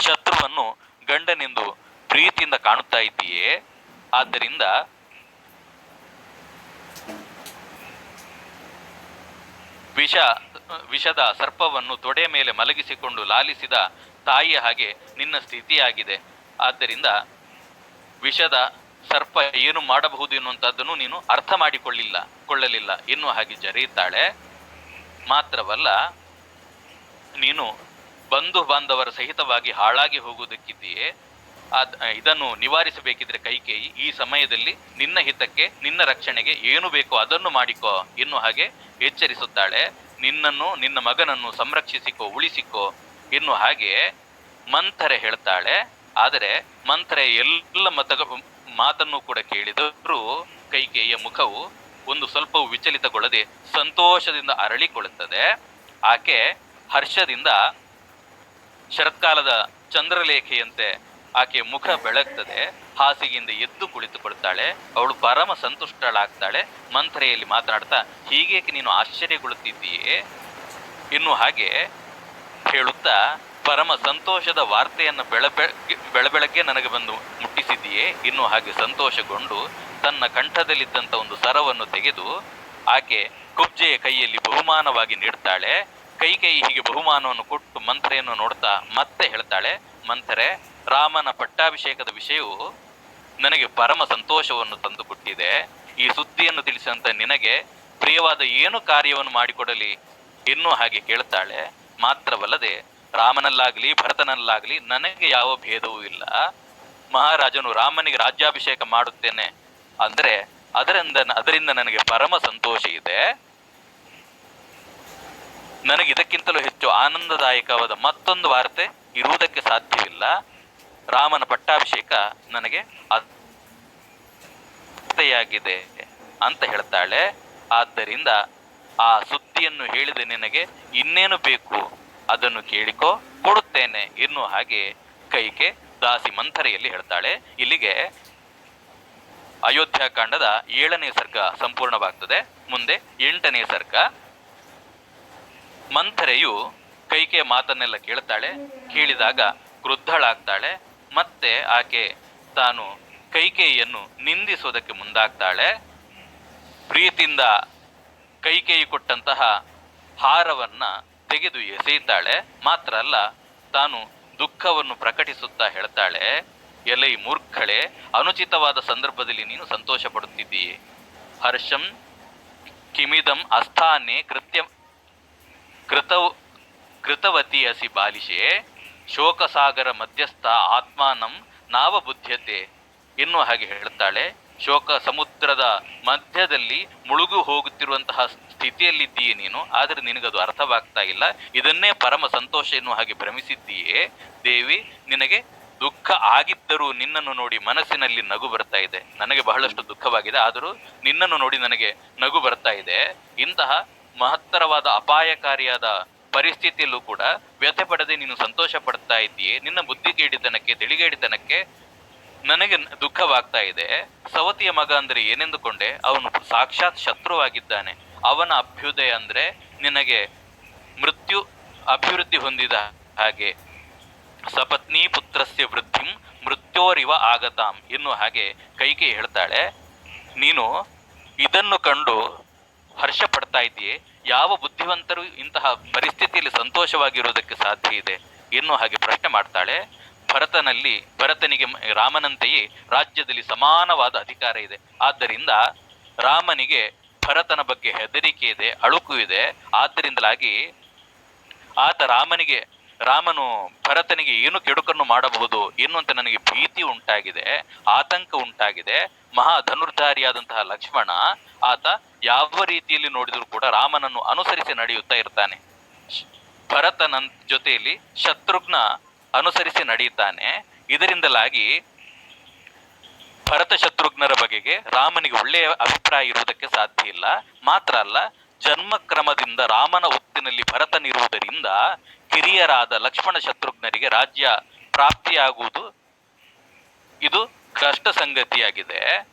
ಶತ್ರುವನ್ನು ಗಂಡನೆಂದು ಪ್ರೀತಿಯಿಂದ ಕಾಣುತ್ತಾ ಇದ್ದೀಯೇ. ಆದ್ದರಿಂದ ವಿಷದ ಸರ್ಪವನ್ನು ತೊಡೆ ಮೇಲೆ ಮಲಗಿಸಿಕೊಂಡು ಲಾಲಿಸಿದ ತಾಯಿಯ ಹಾಗೆ ನಿನ್ನ ಸ್ಥಿತಿಯಾಗಿದೆ. ಆದ್ದರಿಂದ ವಿಷದ ಸರ್ಪ ಏನು ಮಾಡಬಹುದು ಎನ್ನುವಂಥದ್ದನ್ನು ನೀನು ಅರ್ಥ ಕೊಳ್ಳಲಿಲ್ಲ ಎನ್ನುವ ಹಾಗೆ ಜರೆಯುತ್ತಾಳೆ. ಮಾತ್ರವಲ್ಲ, ನೀನು ಬಂಧು ಬಾಂಧವರ ಸಹಿತವಾಗಿ ಹಾಳಾಗಿ ಹೋಗುವುದಕ್ಕಿದೆಯೇ. ಇದನ್ನು ನಿವಾರಿಸಬೇಕಿದ್ರೆ ಕೈಕೇಯಿ ಈ ಸಮಯದಲ್ಲಿ ನಿನ್ನ ಹಿತಕ್ಕೆ, ನಿನ್ನ ರಕ್ಷಣೆಗೆ ಏನು ಬೇಕೋ ಅದನ್ನು ಮಾಡಿಕೋ ಎನ್ನುವ ಹಾಗೆ ಎಚ್ಚರಿಸುತ್ತಾಳೆ. ನಿನ್ನನ್ನು, ನಿನ್ನ ಮಗನನ್ನು ಸಂರಕ್ಷಿಸಿಕೋ, ಉಳಿಸಿಕೋ ಎನ್ನುವ ಹಾಗೆ ಮಂಥರೆ ಹೇಳ್ತಾಳೆ. ಆದರೆ ಮಂಥರೆ ಎಲ್ಲ ಮಾತನ್ನು ಕೂಡ ಕೇಳಿದರೂ ಕೈಕೇಯಿಯ ಮುಖವು ಒಂದು ಸ್ವಲ್ಪವೂ ವಿಚಲಿತಗೊಳ್ಳದೆ ಸಂತೋಷದಿಂದ ಅರಳಿಕೊಳ್ಳುತ್ತದೆ. ಆಕೆ ಹರ್ಷದಿಂದ ಶರತ್ಕಾಲದ ಚಂದ್ರಲೇಖೆಯಂತೆ ಆಕೆ ಮುಖ ಬೆಳಗ್ತದೆ. ಹಾಸಿಗೆಯಿಂದ ಎದ್ದು ಕುಳಿತುಕೊಳ್ತಾಳೆ. ಅವಳು ಪರಮ ಸಂತುಷ್ಟಳಾಗ್ತಾಳೆ. ಮಂಥರೆಯಲ್ಲಿ ಮಾತನಾಡ್ತಾ, ಹೀಗೇಕೆ ನೀನು ಆಶ್ಚರ್ಯಗೊಳ್ಳುತ್ತಿದ್ದೀಯೇ ಇನ್ನು ಹಾಗೆ ಹೇಳುತ್ತಾ, ಪರಮ ಸಂತೋಷದ ವಾರ್ತೆಯನ್ನು ಬೆಳಬೆಳಗ್ಗೆ ನನಗೆ ಬಂದು ಮುಟ್ಟಿಸಿದ್ದೀಯೇ ಇನ್ನು ಹಾಗೆ ಸಂತೋಷಗೊಂಡು ತನ್ನ ಕಂಠದಲ್ಲಿದ್ದಂಥ ಒಂದು ಸರವನ್ನು ತೆಗೆದು ಆಕೆ ಕುಬ್ಜೆಯ ಕೈಯಲ್ಲಿ ಬಹುಮಾನವಾಗಿ ನೀಡ್ತಾಳೆ. ಕೈಕೇಯಿ ಹೀಗೆ ಬಹುಮಾನವನ್ನು ಕೊಟ್ಟು ಮಂಥರೆಯನ್ನು ನೋಡ್ತಾ ಮತ್ತೆ ಹೇಳ್ತಾಳೆ, ಮಂಥರೆ, ರಾಮನ ಪಟ್ಟಾಭಿಷೇಕದ ವಿಷಯವು ನನಗೆ ಪರಮ ಸಂತೋಷವನ್ನು ತಂದುಕೊಟ್ಟಿದೆ. ಈ ಸುದ್ದಿಯನ್ನು ತಿಳಿಸಿದಂತ ನಿನಗೆ ಪ್ರಿಯವಾದ ಏನು ಕಾರ್ಯವನ್ನು ಮಾಡಿಕೊಡಲಿ ಎನ್ನುವ ಹಾಗೆ ಕೇಳ್ತಾಳೆ. ಮಾತ್ರವಲ್ಲದೆ ರಾಮನಲ್ಲಾಗ್ಲಿ ಭರತನಲ್ಲಾಗ್ಲಿ ನನಗೆ ಯಾವ ಭೇದವೂ ಇಲ್ಲ. ಮಹಾರಾಜನು ರಾಮನಿಗೆ ರಾಜ್ಯಾಭಿಷೇಕ ಮಾಡುತ್ತೇನೆ ಅಂದ್ರೆ ಅದರಿಂದ ನನಗೆ ಪರಮ ಸಂತೋಷ ಇದೆ. ನನಗೆ ಇದಕ್ಕಿಂತಲೂ ಹೆಚ್ಚು ಆನಂದದಾಯಕವಾದ ಮತ್ತೊಂದು ವಾರ್ತೆ ಇರುವುದಕ್ಕೆ ಸಾಧ್ಯವಿಲ್ಲ. ರಾಮನ ಪಟ್ಟಾಭಿಷೇಕ ನನಗೆ ಅತ್ತೆಯಾಗಿದೆ ಅಂತ ಹೇಳ್ತಾಳೆ. ಆದ್ದರಿಂದ ಆ ಸುದ್ದಿಯನ್ನು ಹೇಳಿದ ನಿನಗೆ ಇನ್ನೇನು ಬೇಕು ಅದನ್ನು ಕೇಳಿಕೋ, ಕೊಡುತ್ತೇನೆ ಎನ್ನುವ ಹಾಗೆ ಕೈಕೆ ದಾಸಿ ಮಂಥರೆಯಲ್ಲಿ ಹೇಳ್ತಾಳೆ. ಇಲ್ಲಿಗೆ ಅಯೋಧ್ಯಾಕಾಂಡದ 7ನೇ ಸರ್ಗ ಸಂಪೂರ್ಣವಾಗ್ತದೆ. ಮುಂದೆ 8ನೇ ಸರ್ಗ. ಮಂಥರೆಯು ಕೈಕೆಯ ಮಾತನ್ನೆಲ್ಲ ಕೇಳ್ತಾಳೆ. ಕೇಳಿದಾಗ ಕ್ರುದ್ಧಳಾಗ್ತಾಳೆ. ಮತ್ತೆ ಆಕೆ ತಾನು ಕೈಕೇಯಿಯನ್ನು ನಿಂದಿಸೋದಕ್ಕೆ ಮುಂದಾಗ್ತಾಳೆ. ಪ್ರೀತಿಯಿಂದ ಕೈಕೇಯಿ ಕೊಟ್ಟಂತಹ ಹಾರವನ್ನ ತೆಗೆದು ಎಸೆಯುತ್ತಾಳೆ. ಮಾತ್ರ ಅಲ್ಲ, ತಾನು ದುಃಖವನ್ನು ಪ್ರಕಟಿಸುತ್ತಾ ಹೇಳ್ತಾಳೆ, ಎಲೈ ಮೂರ್ಖಳೆ, ಅನುಚಿತವಾದ ಸಂದರ್ಭದಲ್ಲಿ ನೀನು ಸಂತೋಷ ಪಡುತ್ತಿದ್ದೀಯೆ. ಹರ್ಷಂ ಕಿಮಿದಂ ಅಸ್ಥಾನೆ ಕೃತವತಿ ಅಸಿ ಬಾಲಿಶೆ, ಶೋಕಸಾಗರ ಮಧ್ಯಸ್ಥ ಆತ್ಮಾನಂ ನಾವ ಬುದ್ಧ್ಯತೆ ಎನ್ನುವ ಹಾಗೆ ಹೇಳ್ತಾಳೆ. ಶೋಕ ಸಮುದ್ರದ ಮಧ್ಯದಲ್ಲಿ ಮುಳುಗು ಹೋಗುತ್ತಿರುವಂತಹ ಸ್ಥಿತಿಯಲ್ಲಿದ್ದೀಯೆ ನೀನು, ಆದರೆ ನಿನಗದು ಅರ್ಥವಾಗ್ತಾ ಇಲ್ಲ. ಇದನ್ನೇ ಪರಮ ಸಂತೋಷ ಎನ್ನುವ ಹಾಗೆ ಭ್ರಮಿಸಿದ್ದೀಯೇ. ದೇವಿ, ನಿನಗೆ ದುಃಖ ಆಗಿದ್ದರೂ ನಿನ್ನನ್ನು ನೋಡಿ ಮನಸ್ಸಿನಲ್ಲಿ ನಗು ಬರ್ತಾ ಇದೆ. ನನಗೆ ಬಹಳಷ್ಟು ದುಃಖವಾಗಿದೆ, ಆದರೂ ನಿನ್ನನ್ನು ನೋಡಿ ನನಗೆ ನಗು ಬರ್ತಾ ಇದೆ. ಇಂತಹ ಮಹತ್ತರವಾದ ಅಪಾಯಕಾರಿಯಾದ ಪರಿಸ್ಥಿತಿಯಲ್ಲೂ ಕೂಡ ವ್ಯಥೆ ಪಡದೆ ನೀನು ಸಂತೋಷ ಪಡ್ತಾ ಇದ್ದೀಯೇ. ನಿನ್ನ ಬುದ್ಧಿಗೇಡಿತನಕ್ಕೆ, ತಿಳಿಗೇಡಿತನಕ್ಕೆ ನನಗೆ ದುಃಖವಾಗ್ತಾ ಇದೆ. ಸವತಿಯ ಮಗ ಅಂದ್ರೆ ಏನೆಂದುಕೊಂಡೆ? ಅವನು ಸಾಕ್ಷಾತ್ ಶತ್ರುವಾಗಿದ್ದಾನೆ. ಅವನ ಅಭ್ಯುದಯ ಅಂದ್ರೆ ನಿನಗೆ ಮೃತ್ಯು ಅಭಿವೃದ್ಧಿ ಹೊಂದಿದ ಹಾಗೆ. ಸಪತ್ನಿ ಪುತ್ರಸ್ಯ ವೃದ್ಧಿಂ ಮೃತ್ಯೋರಿವ ಆಗತಾಂ ಎನ್ನುವ ಹಾಗೆ ಕೈಕೇಯಿ ಹೇಳ್ತಾಳೆ. ನೀನು ಇದನ್ನು ಕಂಡು ಹರ್ಷ ಪಡ್ತಾ ಇದ್ದೀಯೇ. ಯಾವ ಬುದ್ಧಿವಂತರು ಇಂತಹ ಪರಿಸ್ಥಿತಿಯಲ್ಲಿ ಸಂತೋಷವಾಗಿರುವುದಕ್ಕೆ ಸಾಧ್ಯ ಇದೆ ಎನ್ನುವ ಹಾಗೆ ಪ್ರಶ್ನೆ ಮಾಡ್ತಾಳೆ. ಭರತನಿಗೆ ರಾಮನಂತೆಯೇ ರಾಜ್ಯದಲ್ಲಿ ಸಮಾನವಾದ ಅಧಿಕಾರ ಇದೆ. ಆದ್ದರಿಂದ ರಾಮನಿಗೆ ಭರತನ ಬಗ್ಗೆ ಹೆದರಿಕೆ ಇದೆ, ಅಳುಕು ಇದೆ. ಆದ್ದರಿಂದಲಾಗಿ ರಾಮನು ಭರತನಿಗೆ ಏನು ಕೆಡುಕನ್ನು ಮಾಡಬಹುದು ಎನ್ನುವಂತೆ ನನಗೆ ಭೀತಿ ಉಂಟಾಗಿದೆ, ಆತಂಕ ಉಂಟಾಗಿದೆ. ಮಹಾ ಧನುರ್ಧಾರಿಯಾದಂತಹ ಲಕ್ಷ್ಮಣ ಆತ ಯಾವ ರೀತಿಯಲ್ಲಿ ನೋಡಿದರೂ ಕೂಡ ರಾಮನನ್ನು ಅನುಸರಿಸಿ ನಡೆಯುತ್ತಾ ಇರ್ತಾನೆ. ಭರತನ ಜೊತೆಯಲ್ಲಿ ಶತ್ರುಘ್ನ ಅನುಸರಿಸಿ ನಡೆಯುತ್ತಾನೆ. ಇದರಿಂದಲಾಗಿ ಭರತ ಶತ್ರುಘ್ನರ ಬಗೆಗೆ ರಾಮನಿಗೆ ಒಳ್ಳೆಯ ಅಭಿಪ್ರಾಯ ಇರುವುದಕ್ಕೆ ಸಾಧ್ಯ ಇಲ್ಲ. ಮಾತ್ರ ಅಲ್ಲ, ಜನ್ಮಕ್ರಮದಿಂದ ರಾಮನ ಹೊತ್ತಿನಲ್ಲಿ ಭರತನಿರುವುದರಿಂದ ಕಿರಿಯರಾದ ಲಕ್ಷ್ಮಣ ಶತ್ರುಘ್ನರಿಗೆ ರಾಜ್ಯ ಪ್ರಾಪ್ತಿಯಾಗುವುದು ಇದು ಕಷ್ಟ ಸಂಗತಿಯಾಗಿದೆ.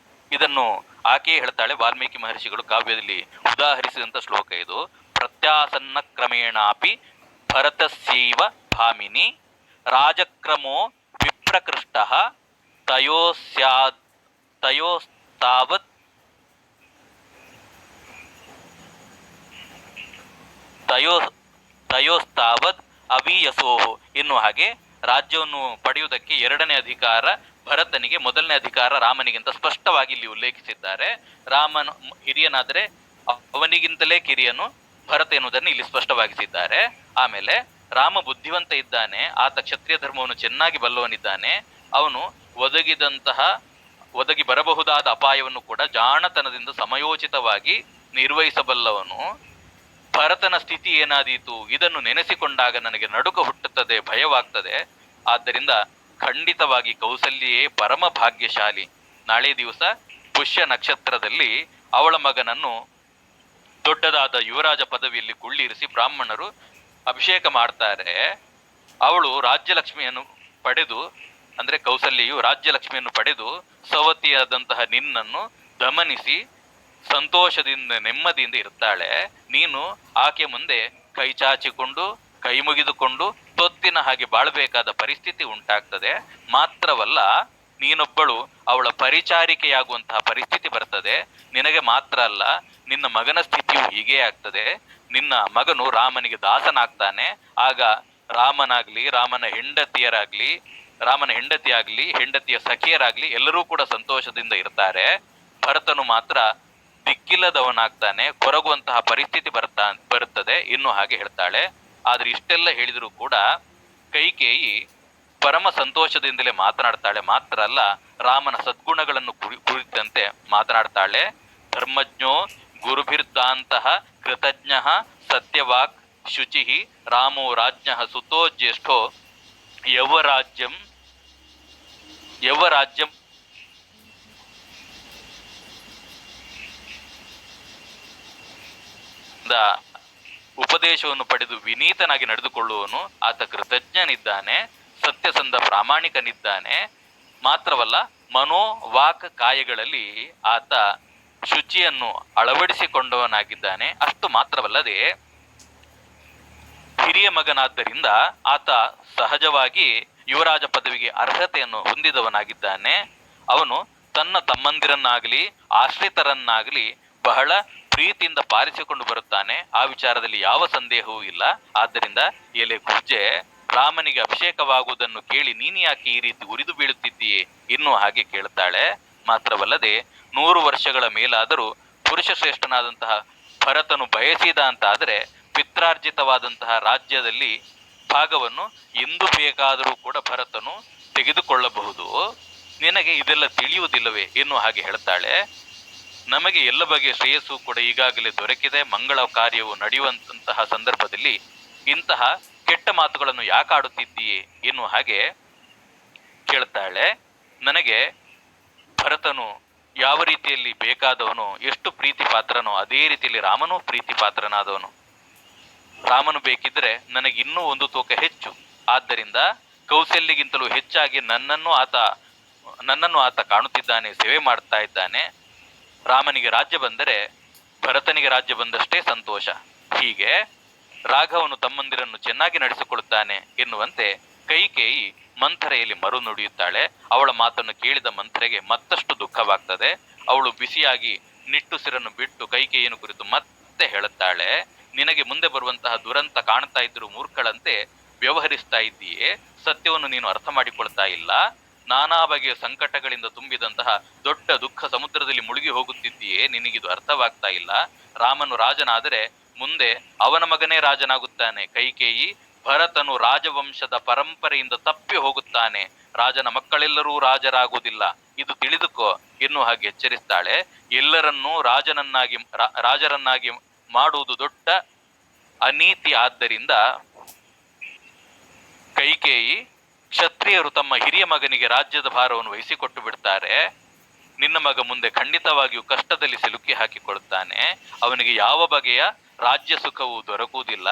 ಇದನ್ನು ಆಕೆ ಹೇಳ್ತಾಳೆ. ವಾಲ್ಮೀಕಿ ಮಹರ್ಷಿಗಳು ಕಾವ್ಯದಲ್ಲಿ ಉದಾಹರಿಸಿದಂತ ಶ್ಲೋಕ ಇದು. ಪ್ರತ್ಯಾಸನ್ನ ಕ್ರಮೇಣಾಪಿ ಭರತಸ್ಯೈವ ಭಾಮಿನಿ ರಾಜಕ್ರಮೋ ವಿಪ್ರಕೃಷ್ಟಃ ತಯೋಸ್ತಾವತ್ ತಯೋಸ್ತಾವದ್ ಅವೀಯಸೋಹು. ಇನ್ನು ಹಾಗೆ ರಾಜ್ಯವನ್ನು ಪಡೆಯುವುದಕ್ಕೆ ಎರಡನೇ ಅಧಿಕಾರ ಭರತನಿಗೆ, ಮೊದಲನೇ ಅಧಿಕಾರ ರಾಮನಿಗಿಂತ ಸ್ಪಷ್ಟವಾಗಿ ಇಲ್ಲಿ ಉಲ್ಲೇಖಿಸಿದ್ದಾರೆ. ರಾಮನು ಹಿರಿಯನಾದರೆ ಅವನಿಗಿಂತಲೇ ಕಿರಿಯನು ಭರತ ಎನ್ನುವುದನ್ನು ಇಲ್ಲಿ ಸ್ಪಷ್ಟವಾಗಿಸಿದ್ದಾರೆ. ಆಮೇಲೆ ರಾಮ ಬುದ್ಧಿವಂತ ಇದ್ದಾನೆ, ಆತ ಕ್ಷತ್ರಿಯ ಧರ್ಮವನ್ನು ಚೆನ್ನಾಗಿ ಬಲ್ಲವನಿದ್ದಾನೆ. ಅವನು ಒದಗಿ ಬರಬಹುದಾದ ಅಪಾಯವನ್ನು ಕೂಡ ಜಾಣತನದಿಂದ ಸಮಯೋಚಿತವಾಗಿ ನಿರ್ವಹಿಸಬಲ್ಲವನು. ಭರತನ ಸ್ಥಿತಿ ಏನಾದೀತು, ಇದನ್ನು ನೆನೆಸಿಕೊಂಡಾಗ ನನಗೆ ನಡುಕ ಹುಟ್ಟುತ್ತದೆ, ಭಯವಾಗ್ತದೆ. ಆದ್ದರಿಂದ ಖಂಡಿತವಾಗಿ ಕೌಸಲ್ಯೆಯೇ ಪರಮ ಭಾಗ್ಯಶಾಲಿ. ನಾಳೆ ದಿವಸ ಪುಷ್ಯ ನಕ್ಷತ್ರದಲ್ಲಿ ಅವಳ ಮಗನನ್ನು ದೊಡ್ಡದಾದ ಯುವರಾಜ ಪದವಿಯಲ್ಲಿ ಕುಳ್ಳಿರಿಸಿ ಬ್ರಾಹ್ಮಣರು ಅಭಿಷೇಕ ಮಾಡ್ತಾರೆ. ಅವಳು ರಾಜ್ಯಲಕ್ಷ್ಮಿಯನ್ನು ಪಡೆದು, ಅಂದ್ರೆ ಕೌಸಲ್ಯೆಯು ರಾಜ್ಯಲಕ್ಷ್ಮಿಯನ್ನು ಪಡೆದು ಸವತಿಯಾದಂತಹ ನಿನ್ನನ್ನು ದಮನಿಸಿ ಸಂತೋಷದಿಂದ ನೆಮ್ಮದಿಯಿಂದ ಇರ್ತಾಳೆ. ನೀನು ಆಕೆ ಮುಂದೆ ಕೈ ಚಾಚಿಕೊಂಡು ಕೈ ಮುಗಿದುಕೊಂಡು ತೊತ್ತಿನ ಹಾಗೆ ಬಾಳಬೇಕಾದ ಪರಿಸ್ಥಿತಿ ಉಂಟಾಗ್ತದೆ. ಮಾತ್ರವಲ್ಲ, ನೀನೊಬ್ಬಳು ಅವಳ ಪರಿಚಾರಿಕೆಯಾಗುವಂತಹ ಪರಿಸ್ಥಿತಿ ಬರ್ತದೆ. ನಿನಗೆ ಮಾತ್ರ ಅಲ್ಲ, ನಿನ್ನ ಮಗನ ಸ್ಥಿತಿಯು ಹೀಗೆ ಆಗ್ತದೆ. ನಿನ್ನ ಮಗನು ರಾಮನಿಗೆ ದಾಸನಾಗ್ತಾನೆ. ಆಗ ರಾಮನಾಗ್ಲಿ, ರಾಮನ ಹೆಂಡತಿಯಾಗ್ಲಿ, ಹೆಂಡತಿಯ ಸಖಿಯರಾಗ್ಲಿ ಎಲ್ಲರೂ ಕೂಡ ಸಂತೋಷದಿಂದ ಇರ್ತಾರೆ. ಭರತನು ಮಾತ್ರ ದಿಕ್ಕಿಲ್ಲದವನಾಗ್ತಾನೆ, ಕೊರಗುವಂತಹ ಪರಿಸ್ಥಿತಿ ಬರುತ್ತದೆ. ಇನ್ನು ಹಾಗೆ ಹೇಳ್ತಾಳೆ. ಆದ್ರೆ ಇಷ್ಟೆಲ್ಲ ಹೇಳಿದರೂ ಕೂಡ ಕೈಕೇಯಿ ಪರಮ ಸಂತೋಷದಿಂದಲೇ ಮಾತನಾಡ್ತಾಳೆ. ಮಾತ್ರ ಅಲ್ಲ, ರಾಮನ ಸದ್ಗುಣಗಳನ್ನು ಕುರಿತಂತೆ ಮಾತನಾಡ್ತಾಳೆ. ಧರ್ಮಜ್ಞೋ ಗುರುಭಿರ್ದಾಂತಹ ಕೃತಜ್ಞ ಸತ್ಯವಾಕ್ ಶುಚಿ ರಾಮೋ ರಾಜ್ಞ ಸುತೋ ಜ್ಯೇಷ್ಠೋ ಯೌವರಾಜ್ಯಂ ಉಪದೇಶವನ್ನು ಪಡೆದು ವಿನೀತನಾಗಿ ನಡೆದುಕೊಳ್ಳುವನು. ಆತ ಕೃತಜ್ಞನಿದ್ದಾನೆ, ಸತ್ಯಸಂಧ ಪ್ರಾಮಾಣಿಕನಿದ್ದಾನೆ. ಮಾತ್ರವಲ್ಲ, ಮನೋವಾಕ್ ಕಾಯಗಳಲ್ಲಿ ಆತ ಶುಚಿಯನ್ನು ಅಳವಡಿಸಿಕೊಂಡವನಾಗಿದ್ದಾನೆ. ಅಷ್ಟು ಮಾತ್ರವಲ್ಲದೆ ಹಿರಿಯ ಮಗನಾದ್ದರಿಂದ ಆತ ಸಹಜವಾಗಿ ಯುವರಾಜ ಪದವಿಗೆ ಅರ್ಹತೆಯನ್ನು ಹೊಂದಿದವನಾಗಿದ್ದಾನೆ. ಅವನು ತನ್ನ ತಮ್ಮಂದಿರನ್ನಾಗಲಿ ಆಶ್ರಿತರನ್ನಾಗಲಿ ಬಹಳ ಪ್ರೀತಿಯಿಂದ ಪಾಲಿಸಿಕೊಂಡು ಬರುತ್ತಾನೆ. ಆ ವಿಚಾರದಲ್ಲಿ ಯಾವ ಸಂದೇಹವೂ ಇಲ್ಲ. ಆದ್ದರಿಂದ ಎಲೆ ಕುಬ್ಜೆ, ರಾಮನಿಗೆ ಅಭಿಷೇಕವಾಗುವುದನ್ನು ಕೇಳಿ ನೀನು ಯಾಕೆ ಈ ರೀತಿ ಉರಿದು ಬೀಳುತ್ತಿದ್ದೀಯೇ ಇನ್ನೂ ಹಾಗೆ ಕೇಳುತ್ತಾಳೆ. ಮಾತ್ರವಲ್ಲದೆ 100 ವರ್ಷಗಳ ಮೇಲಾದರೂ ಪುರುಷ ಶ್ರೇಷ್ಠನಾದಂತಹ ಭರತನು ಬಯಸಿದ ಅಂತಾದರೆ ಪಿತ್ರಾರ್ಜಿತವಾದಂತಹ ರಾಜ್ಯದಲ್ಲಿ ಭಾಗವನ್ನು ಎಂದು ಬೇಕಾದರೂ ಕೂಡ ಭರತನು ತೆಗೆದುಕೊಳ್ಳಬಹುದು. ನಿನಗೆ ಇದೆಲ್ಲ ತಿಳಿಯುವುದಿಲ್ಲವೇ ಎನ್ನುವ ಹಾಗೆ ಹೇಳ್ತಾಳೆ. ನಮಗೆ ಎಲ್ಲ ಬಗೆಯ ಶ್ರೇಯಸ್ಸು ಕೂಡ ಈಗಾಗಲೇ ದೊರಕಿದೆ. ಮಂಗಳ ಕಾರ್ಯವು ನಡೆಯುವಂತಹ ಸಂದರ್ಭದಲ್ಲಿ ಇಂತಹ ಕೆಟ್ಟ ಮಾತುಗಳನ್ನು ಯಾಕಾಡುತ್ತಿದ್ದೀಯೇ ಎನ್ನುವ ಹಾಗೆ ಕೇಳ್ತಾಳೆ. ನನಗೆ ಭರತನು ಯಾವ ರೀತಿಯಲ್ಲಿ ಬೇಕಾದವನು, ಎಷ್ಟು ಪ್ರೀತಿ ಪಾತ್ರನೋ ಅದೇ ರೀತಿಯಲ್ಲಿ ರಾಮನೂ ಪ್ರೀತಿ ಪಾತ್ರನಾದವನು. ರಾಮನು ಬೇಕಿದ್ರೆ ನನಗೆ ಇನ್ನೂ ಒಂದು ತೂಕ ಹೆಚ್ಚು. ಆದ್ದರಿಂದ ಕೌಸಲ್ಯಗಿಂತಲೂ ಹೆಚ್ಚಾಗಿ ನನ್ನನ್ನು ಆತ ಕಾಣುತ್ತಿದ್ದಾನೆ, ಸೇವೆ ಮಾಡ್ತಾ ಇದ್ದಾನೆ. ರಾಮನಿಗೆ ರಾಜ್ಯ ಬಂದರೆ ಭರತನಿಗೆ ರಾಜ್ಯ ಬಂದಷ್ಟೇ ಸಂತೋಷ. ಹೀಗೆ ರಾಘವನು ತಮ್ಮಂದಿರನ್ನು ಚೆನ್ನಾಗಿ ನಡೆಸಿಕೊಳ್ಳುತ್ತಾನೆ ಎನ್ನುವಂತೆ ಕೈಕೇಯಿ ಮಂಥರೆಯಲ್ಲಿ ಮರು ನುಡಿಯುತ್ತಾಳೆ. ಅವಳ ಮಾತನ್ನು ಕೇಳಿದ ಮಂಥರೆಗೆ ಮತ್ತಷ್ಟು ದುಃಖವಾಗ್ತದೆ. ಅವಳು ಬಿಸಿಯಾಗಿ ನಿಟ್ಟುಸಿರನ್ನು ಬಿಟ್ಟು ಕೈಕೇಯಿಯನ್ನು ಕುರಿತು ಮತ್ತೆ ಹೇಳುತ್ತಾಳೆ. ನಿನಗೆ ಮುಂದೆ ಬರುವಂತಹ ದುರಂತ ಕಾಣ್ತಾ ಇದ್ದರೂ ಮೂರ್ಖಳಂತೆ ವ್ಯವಹರಿಸ್ತಾ ಇದ್ದೀಯೇ. ಸತ್ಯವನ್ನು ನೀನು ಅರ್ಥ ಮಾಡಿಕೊಳ್ತಾ ಇಲ್ಲ. ನಾನಾ ಬಗೆಯ ಸಂಕಟಗಳಿಂದ ತುಂಬಿದಂತಹ ದೊಡ್ಡ ದುಃಖ ಸಮುದ್ರದಲ್ಲಿ ಮುಳುಗಿ ಹೋಗುತ್ತಿದ್ದೀಯೇ. ನಿನಗಿದು ಅರ್ಥವಾಗ್ತಾ ಇಲ್ಲ. ರಾಮನು ರಾಜನಾದರೆ ಮುಂದೆ ಅವನ ಮಗನೇ ರಾಜನಾಗುತ್ತಾನೆ. ಕೈಕೇಯಿ, ಭರತನು ರಾಜವಂಶದ ಪರಂಪರೆಯಿಂದ ತಪ್ಪಿ ಹೋಗುತ್ತಾನೆ. ರಾಜನ ಮಕ್ಕಳೆಲ್ಲರೂ ರಾಜರಾಗುವುದಿಲ್ಲ, ಇದು ತಿಳಿದುಕೋ ಎನ್ನುವ ಹಾಗೆ ಎಚ್ಚರಿಸ್ತಾಳೆ. ಎಲ್ಲರನ್ನೂ ರಾಜರನ್ನಾಗಿ ಮಾಡುವುದು ದೊಡ್ಡ ಅನೀತಿ. ಆದ್ದರಿಂದ ಕೈಕೇಯಿ, ಕ್ಷತ್ರಿಯರು ತಮ್ಮ ಹಿರಿಯ ಮಗನಿಗೆ ರಾಜ್ಯದ ಭಾರವನ್ನು ವಹಿಸಿಕೊಟ್ಟು ಬಿಡ್ತಾರೆ. ನಿನ್ನ ಮಗ ಮುಂದೆ ಖಂಡಿತವಾಗಿಯೂ ಕಷ್ಟದಲ್ಲಿ ಸಿಲುಕಿ ಹಾಕಿಕೊಳ್ಳುತ್ತಾನೆ. ಅವನಿಗೆ ಯಾವ ಬಗೆಯ ರಾಜ್ಯ ಸುಖವೂ ದೊರಕುವುದಿಲ್ಲ.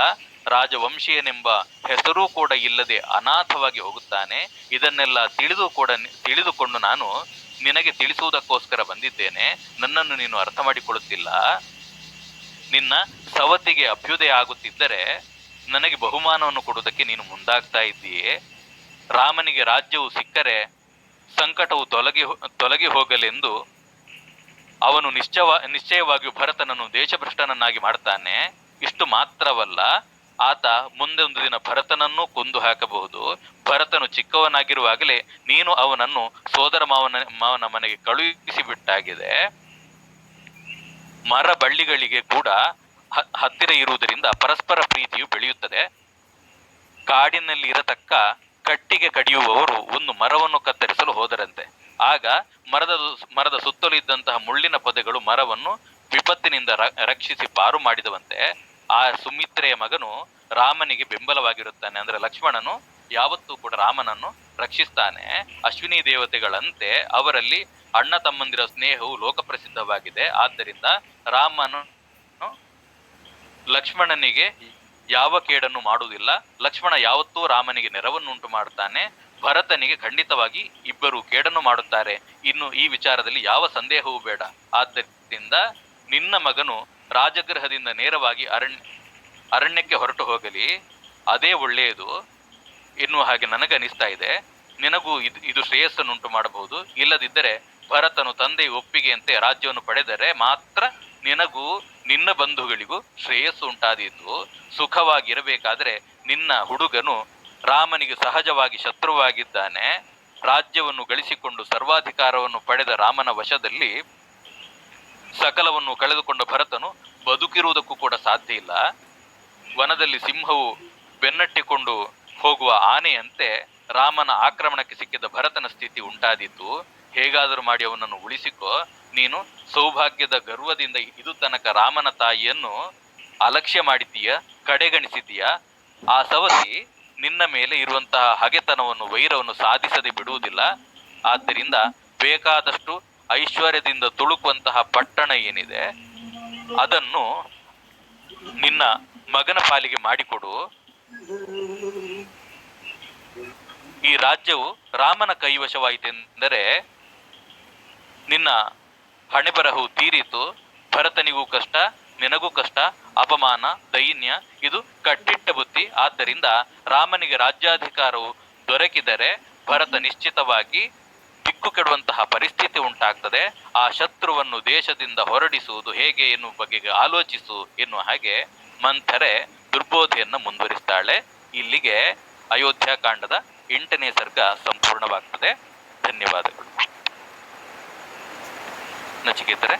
ರಾಜವಂಶೀಯನೆಂಬ ಹೆಸರೂ ಕೂಡ ಇಲ್ಲದೆ ಅನಾಥವಾಗಿ ಹೋಗುತ್ತಾನೆ. ಇದನ್ನೆಲ್ಲ ತಿಳಿದುಕೊಂಡು ನಾನು ನಿನಗೆ ತಿಳಿಸುವುದಕ್ಕೋಸ್ಕರ ಬಂದಿದ್ದೇನೆ. ನನ್ನನ್ನು ನೀನು ಅರ್ಥ ಮಾಡಿಕೊಳ್ಳುತ್ತಿಲ್ಲ. ನಿನ್ನ ಸವತಿಗೆ ಅಭ್ಯುದಯ ಆಗುತ್ತಿದ್ದರೆ ನನಗೆ ಬಹುಮಾನವನ್ನು ಕೊಡುವುದಕ್ಕೆ ನೀನು ಮುಂದಾಗ್ತಾ ಇದ್ದೀಯೇ. ರಾಮನಿಗೆ ರಾಜ್ಯವು ಸಿಕ್ಕರೆ ಸಂಕಟವು ತೊಲಗಿ ಹೋಗಲೆಂದು ಅವನು ನಿಶ್ಚಯವಾಗಿಯೂ ಭರತನನ್ನು ದೇಶಭ್ರಷ್ಟನನ್ನಾಗಿ ಮಾಡ್ತಾನೆ. ಇಷ್ಟು ಮಾತ್ರವಲ್ಲ, ಆತ ಮುಂದೆ ಒಂದು ದಿನ ಭರತನನ್ನು ಕೊಂದು ಹಾಕಬಹುದು. ಭರತನು ಚಿಕ್ಕವನಾಗಿರುವಾಗಲೇ ನೀನು ಅವನನ್ನು ಸೋದರ ಮಾವನ ಮನೆಗೆ ಕಳುಹಿಸಿ ಬಿಟ್ಟಾಗಿದೆ. ಮರ ಬಳ್ಳಿಗಳಿಗೆ ಕೂಡ ಹತ್ತಿರ ಇರುವುದರಿಂದ ಪರಸ್ಪರ ಪ್ರೀತಿಯು ಬೆಳೆಯುತ್ತದೆ. ಕಾಡಿನಲ್ಲಿ ಇರತಕ್ಕ ಕಟ್ಟಿಗೆ ಕಡಿಯುವವರು ಒಂದು ಮರವನ್ನು ಕತ್ತರಿಸಲು ಹೋದರಂತೆ. ಆಗ ಮರದ ಸುತ್ತಲೂ ಇದ್ದಂತಹ ಮುಳ್ಳಿನ ಪೊದೆಗಳು ಮರವನ್ನು ವಿಪತ್ತಿನಿಂದ ರಕ್ಷಿಸಿ ಪಾರು ಮಾಡಿದವಂತೆ. ಆ ಸುಮಿತ್ರೆಯ ಮಗನು ರಾಮನಿಗೆ ಬೆಂಬಲವಾಗಿರುತ್ತಾನೆ. ಅಂದ್ರೆ ಲಕ್ಷ್ಮಣನು ಯಾವತ್ತೂ ಕೂಡ ರಾಮನನ್ನು ರಕ್ಷಿಸ್ತಾನೆ. ಅಶ್ವಿನಿ ದೇವತೆಗಳಂತೆ ಅವರಲ್ಲಿ ಅಣ್ಣ ತಮ್ಮಂದಿರ ಸ್ನೇಹವು ಲೋಕಪ್ರಸಿದ್ಧವಾಗಿದೆ. ಆದ್ದರಿಂದ ರಾಮನು ಲಕ್ಷ್ಮಣನಿಗೆ ಯಾವ ಕೇಡನ್ನು ಮಾಡುವುದಿಲ್ಲ. ಲಕ್ಷ್ಮಣ ಯಾವತ್ತೂ ರಾಮನಿಗೆ ನೆರವನ್ನುಂಟು ಮಾಡುತ್ತಾನೆ. ಭರತನಿಗೆ ಖಂಡಿತವಾಗಿ ಇಬ್ಬರು ಕೇಡನ್ನು ಮಾಡುತ್ತಾರೆ. ಇನ್ನು ಈ ವಿಚಾರದಲ್ಲಿ ಯಾವ ಸಂದೇಹವೂ ಬೇಡ. ಆದ್ದರಿಂದ ನಿನ್ನ ಮಗನು ರಾಜಗೃಹದಿಂದ ನೇರವಾಗಿ ಅರಣ್ಯಕ್ಕೆ ಹೊರಟು ಹೋಗಲಿ, ಅದೇ ಒಳ್ಳೆಯದು ಎನ್ನುವ ಹಾಗೆ ನನಗನಿಸ್ತಾ ಇದೆ. ನಿನಗೂ ಇದು ಶ್ರೇಯಸ್ಸನ್ನುಂಟು ಮಾಡಬಹುದು. ಇಲ್ಲದಿದ್ದರೆ ಭರತನು ತಂದೆಯ ಒಪ್ಪಿಗೆಯಂತೆ ರಾಜ್ಯವನ್ನು ಪಡೆದರೆ ಮಾತ್ರ ನಿನಗೂ ನಿನ್ನ ಬಂಧುಗಳಿಗೂ ಶ್ರೇಯಸ್ಸು ಉಂಟಾದೀತು. ಸುಖವಾಗಿರಬೇಕಾದ್ರೆ ನಿನ್ನ ಹುಡುಗನು ರಾಮನಿಗೆ ಸಹಜವಾಗಿ ಶತ್ರುವಾಗಿದ್ದಾನೆ. ರಾಜ್ಯವನ್ನು ಗಳಿಸಿಕೊಂಡು ಸರ್ವಾಧಿಕಾರವನ್ನು ಪಡೆದ ರಾಮನ ವಶದಲ್ಲಿ ಸಕಲವನ್ನು ಕಳೆದುಕೊಂಡ ಭರತನು ಬದುಕಿರುವುದಕ್ಕೂ ಕೂಡ ಸಾಧ್ಯ ಇಲ್ಲ. ವನದಲ್ಲಿ ಸಿಂಹವು ಬೆನ್ನಟ್ಟಿಕೊಂಡು ಹೋಗುವ ಆನೆಯಂತೆ ರಾಮನ ಆಕ್ರಮಣಕ್ಕೆ ಸಿಕ್ಕಿದ ಭರತನ ಸ್ಥಿತಿ ಉಂಟಾದೀತು. ಹೇಗಾದರೂ ಮಾಡಿ ಅವನನ್ನು ಉಳಿಸಿಕೊ. ನೀನು ಸೌಭಾಗ್ಯದ ಗರ್ವದಿಂದ ಇದು ತನಕ ರಾಮನ ತಾಯಿಯನ್ನು ಅಲಕ್ಷ್ಯ ಮಾಡಿದ್ದೀಯ, ಕಡೆಗಣಿಸಿದ್ದೀಯ. ಆ ಸವತಿ ನಿನ್ನ ಮೇಲೆ ಇರುವಂತಹ ಹಗೆತನವನ್ನು, ವೈರವನ್ನು ಸಾಧಿಸದೆ ಬಿಡುವುದಿಲ್ಲ. ಆದ್ದರಿಂದ ಬೇಕಾದಷ್ಟು ಐಶ್ವರ್ಯದಿಂದ ತುಳುಕುವಂತಹ ಪಟ್ಟಣ ಏನಿದೆ ಅದನ್ನು ನಿನ್ನ ಮಗನ ಪಾಲಿಗೆ ಮಾಡಿಕೊಡು. ಈ ರಾಜ್ಯವು ರಾಮನ ಕೈವಶವಾಯಿತೆಂದರೆ ನಿನ್ನ ಹಣೆಬರಹವು ತೀರಿತು. ಭರತನಿಗೂ ಕಷ್ಟ, ನಿನಗೂ ಕಷ್ಟ, ಅಪಮಾನ, ದೈನ್ಯ ಇದು ಕಟ್ಟಿಟ್ಟ ಬುತ್ತಿ. ಆದ್ದರಿಂದ ರಾಮನಿಗೆ ರಾಜ್ಯಾಧಿಕಾರವು ದೊರಕಿದರೆ ಭರತ ನಿಶ್ಚಿತವಾಗಿ ದಿಕ್ಕು ಕೆಡುವಂತಹ ಪರಿಸ್ಥಿತಿ ಉಂಟಾಗ್ತದೆ. ಆ ಶತ್ರುವನ್ನು ದೇಶದಿಂದ ಹೊರಡಿಸುವುದು ಹೇಗೆ ಎನ್ನುವ ಬಗೆಗೆ ಆಲೋಚಿಸು ಎನ್ನುವ ಹಾಗೆ ಮಂಥರೆ ದುರ್ಬೋಧೆಯನ್ನು ಮುಂದುವರಿಸ್ತಾಳೆ. ಇಲ್ಲಿಗೆ ಅಯೋಧ್ಯಾಕಾಂಡದ 8ನೇ ಸರ್ಗ ಸಂಪೂರ್ಣವಾಗ್ತದೆ. ಧನ್ಯವಾದಗಳು. ನಚಿಕೇತರೆ.